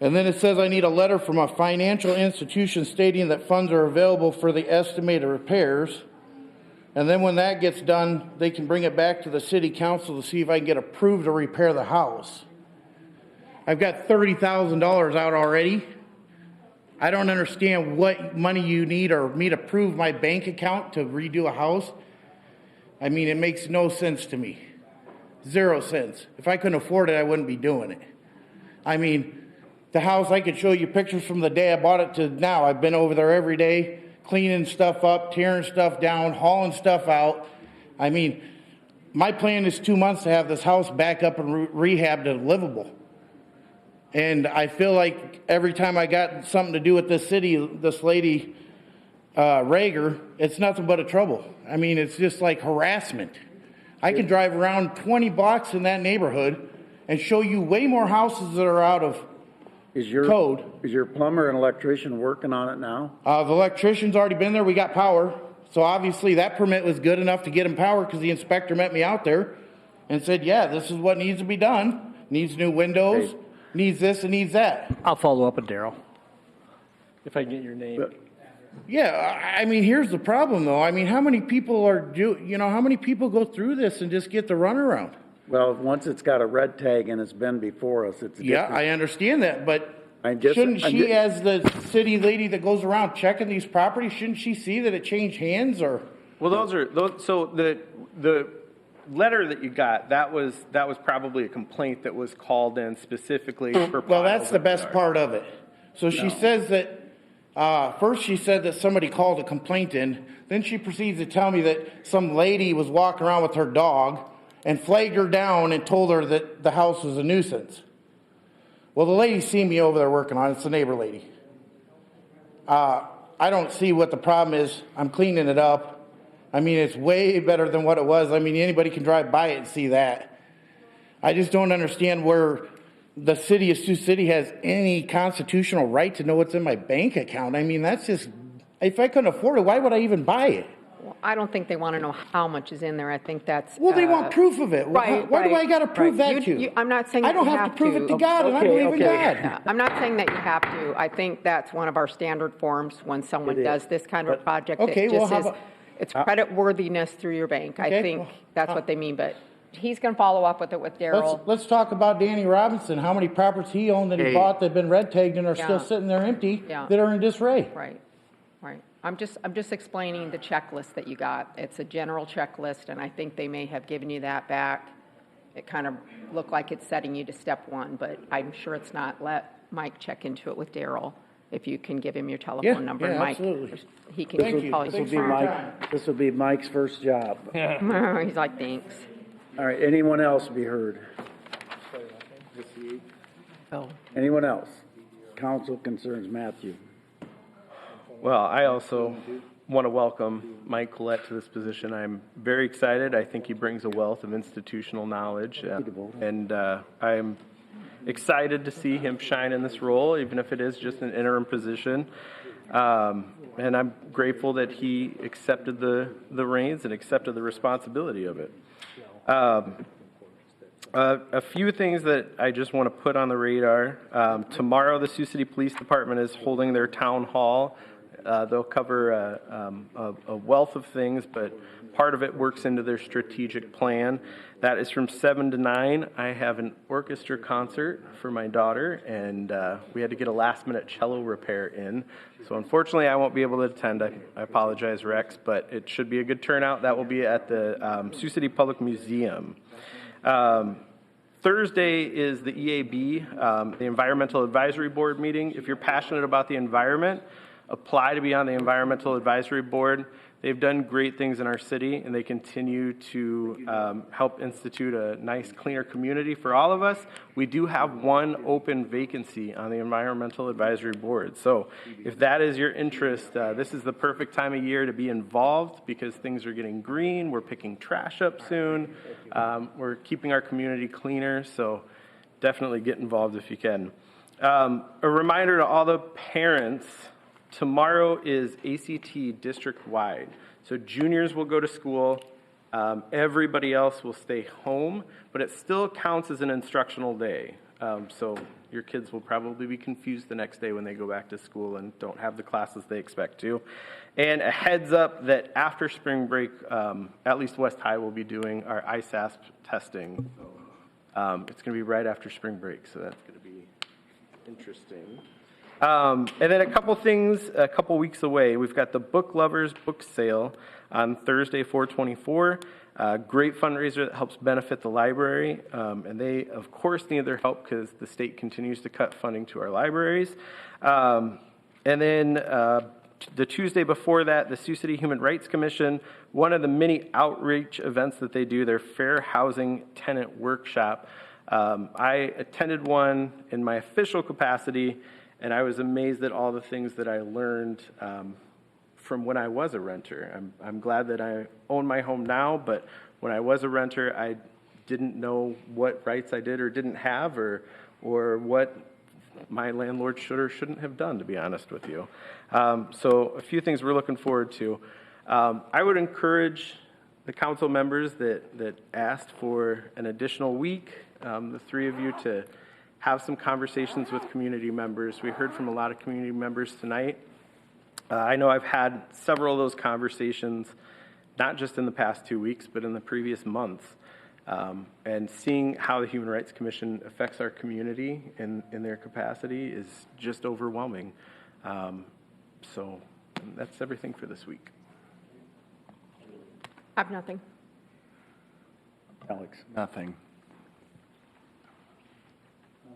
And then it says I need a letter from a financial institution stating that funds are available for the estimated repairs. And then when that gets done, they can bring it back to the city council to see if I can get approved to repair the house. I've got $30,000 out already. I don't understand what money you need or me to prove my bank account to redo a house. I mean, it makes no sense to me. 0 cents. If I couldn't afford it, I wouldn't be doing it. I mean, The house, I could show you pictures from the day I bought it to now. I've been over there every day, cleaning stuff up, tearing stuff down, hauling stuff out. I mean, my plan is 2 months to have this house back up and rehabbed and livable. And I feel like every time I got something to do with this city, this lady, Rager, it's nothing but a trouble. I mean, it's just like harassment. I can drive around 20 blocks in that neighborhood and show you way more houses that are out of code. Is your plumber and electrician working on it now? The electrician's already been there. We got power. So obviously that permit was good enough to get him power because the inspector met me out there and said, yeah, this is what needs to be done. Needs new windows, needs this and needs that. I'll follow up with Daryl. If I can get your name. Yeah, I mean, here's the problem though. I mean, how many people how many people go through this and just get the runaround? Well, once it's got a red tag and it's been before us, it's Yeah, I understand that, but shouldn't she, as the city lady that goes around checking these properties, shouldn't she see that it changed hands or? Well, so the letter that you got, that was probably a complaint that was called in specifically for. Well, that's the best part of it. So she says that, first she said that somebody called a complaint in, then she proceeds to tell me that some lady was walking around with her dog and flagged her down and told her that the house was a nuisance. Well, the lady seen me over there working on it. It's the neighbor lady. I don't see what the problem is. I'm cleaning it up. I mean, it's way better than what it was. I mean, anybody can drive by it and see that. I just don't understand where the city of Sioux City has any constitutional right to know what's in my bank account. I mean, that's just, if I couldn't afford it, why would I even buy it? Well, I don't think they want to know how much is in there. I think that's. Well, they want proof of it. Right. Why do I got to prove that to you? I'm not saying I don't that you have to prove it to God, and I believe in God. Yeah, I'm not saying that you have to. I think that's one of our standard forms when someone does this kind of project. Okay, it just it's credit worthiness through your bank. I think that's what they mean, but he's going to follow up with it with Daryl. Let's talk about Danny Robinson. How many properties he owned that he bought that have been red tagged and are still sitting there empty that are in disarray? Right. I'm just explaining the checklist that you got. It's a general checklist, and I think they may have given you that back. It kind of looked like it's setting you to step one, but I'm sure it's not. Let Mike check into it with Daryl. If you can give him your telephone number, and Mike, absolutely. He can call you. This will be Mike's first job. He's like, thanks. All right, anyone else be heard? Anyone else? Council concerns, Matthew. Well, I also want to welcome Mike Collette to this position. I'm very excited. I think he brings a wealth of institutional knowledge, and I'm excited to see him shine in this role, even if it is just an interim position. And I'm grateful that he accepted the reins and accepted the responsibility of it. A few things that I just want to put on the radar. Tomorrow, the Sioux City Police Department is holding their town hall. They'll cover a wealth of things, but part of it works into their strategic plan. That is from 7 to 9. I have an orchestra concert for my daughter, and we had to get a last-minute cello repair in. So unfortunately, I won't be able to attend. I apologize, Rex, but it should be a good turnout. That will be at the Sioux City Public Museum. Thursday is the EAB, the Environmental Advisory Board meeting. If you're passionate about the environment, apply to be on the Environmental Advisory Board. They've done great things in our city, and they continue to help institute a nice, cleaner community for all of us. We do have one open vacancy on the Environmental Advisory Board. So if that is your interest, this is the perfect time of year to be involved because things are getting green. We're picking trash up soon. We're keeping our community cleaner, so definitely get involved if you can. A reminder to all the parents, tomorrow is ACT district-wide. So juniors will go to school. Everybody else will stay home, but it still counts as an instructional day. So your kids will probably be confused the next day when they go back to school and don't have the classes they expect to. And a heads up that after spring break, at least West High will be doing our ISASP testing. It's going to be right after spring break, so that's going to be interesting. And then a couple things, a couple weeks away, we've got the Book Lovers Book Sale on Thursday, 4/24. Great fundraiser that helps benefit the library. And they, of course, need their help because the state continues to cut funding to our libraries. And then the Tuesday before that, the Sioux City Human Rights Commission, one of the many outreach events that they do, their Fair Housing Tenant Workshop. I attended one in my official capacity, and I was amazed at all the things that I learned from when I was a renter. I'm glad that I own my home now, but when I was a renter, I didn't know what rights I did or didn't have, or what my landlord should or shouldn't have done, to be honest with you. So a few things we're looking forward to. I would encourage the council members that asked for an additional week, the three of you, to have some conversations with community members. We heard from a lot of community members tonight. I know I've had several of those conversations, not just in the past 2 weeks, but in the previous months. And seeing how the Human Rights Commission affects our community in their capacity is just overwhelming. So that's everything for this week. I have nothing. Alex? Nothing.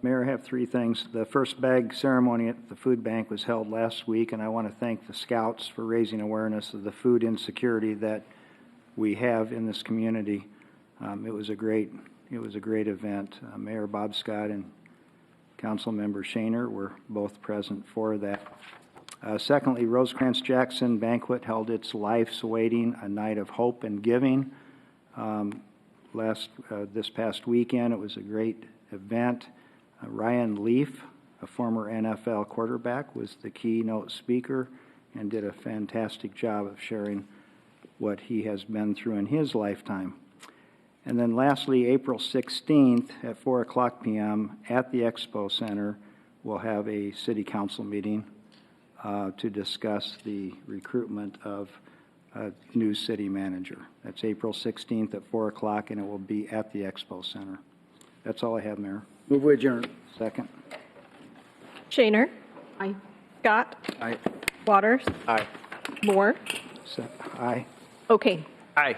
Mayor, I have three things. The first bag ceremony at the food bank was held last week, and I want to thank the scouts for raising awareness of the food insecurity that we have in this community. It was a great event. Mayor Bob Scott and Councilmember Shaner were both present for that. Secondly, Rosecrans Jackson Banquet held its Life's Waiting, a Night of Hope and Giving. This past weekend, it was a great event. Ryan Leaf, a former NFL quarterback, was the keynote speaker and did a fantastic job of sharing what he has been through in his lifetime. And then lastly, April 16th at 4 o'clock p.m. at the Expo Center, we'll have a city council meeting to discuss the recruitment of a new city manager. That's April 16th at 4 o'clock, and it will be at the Expo Center. That's all I have, Mayor. Move with adjourn. Second. Shaner. Aye. Scott. Aye. Waters. Aye. Moore. Aye. Okay. Aye.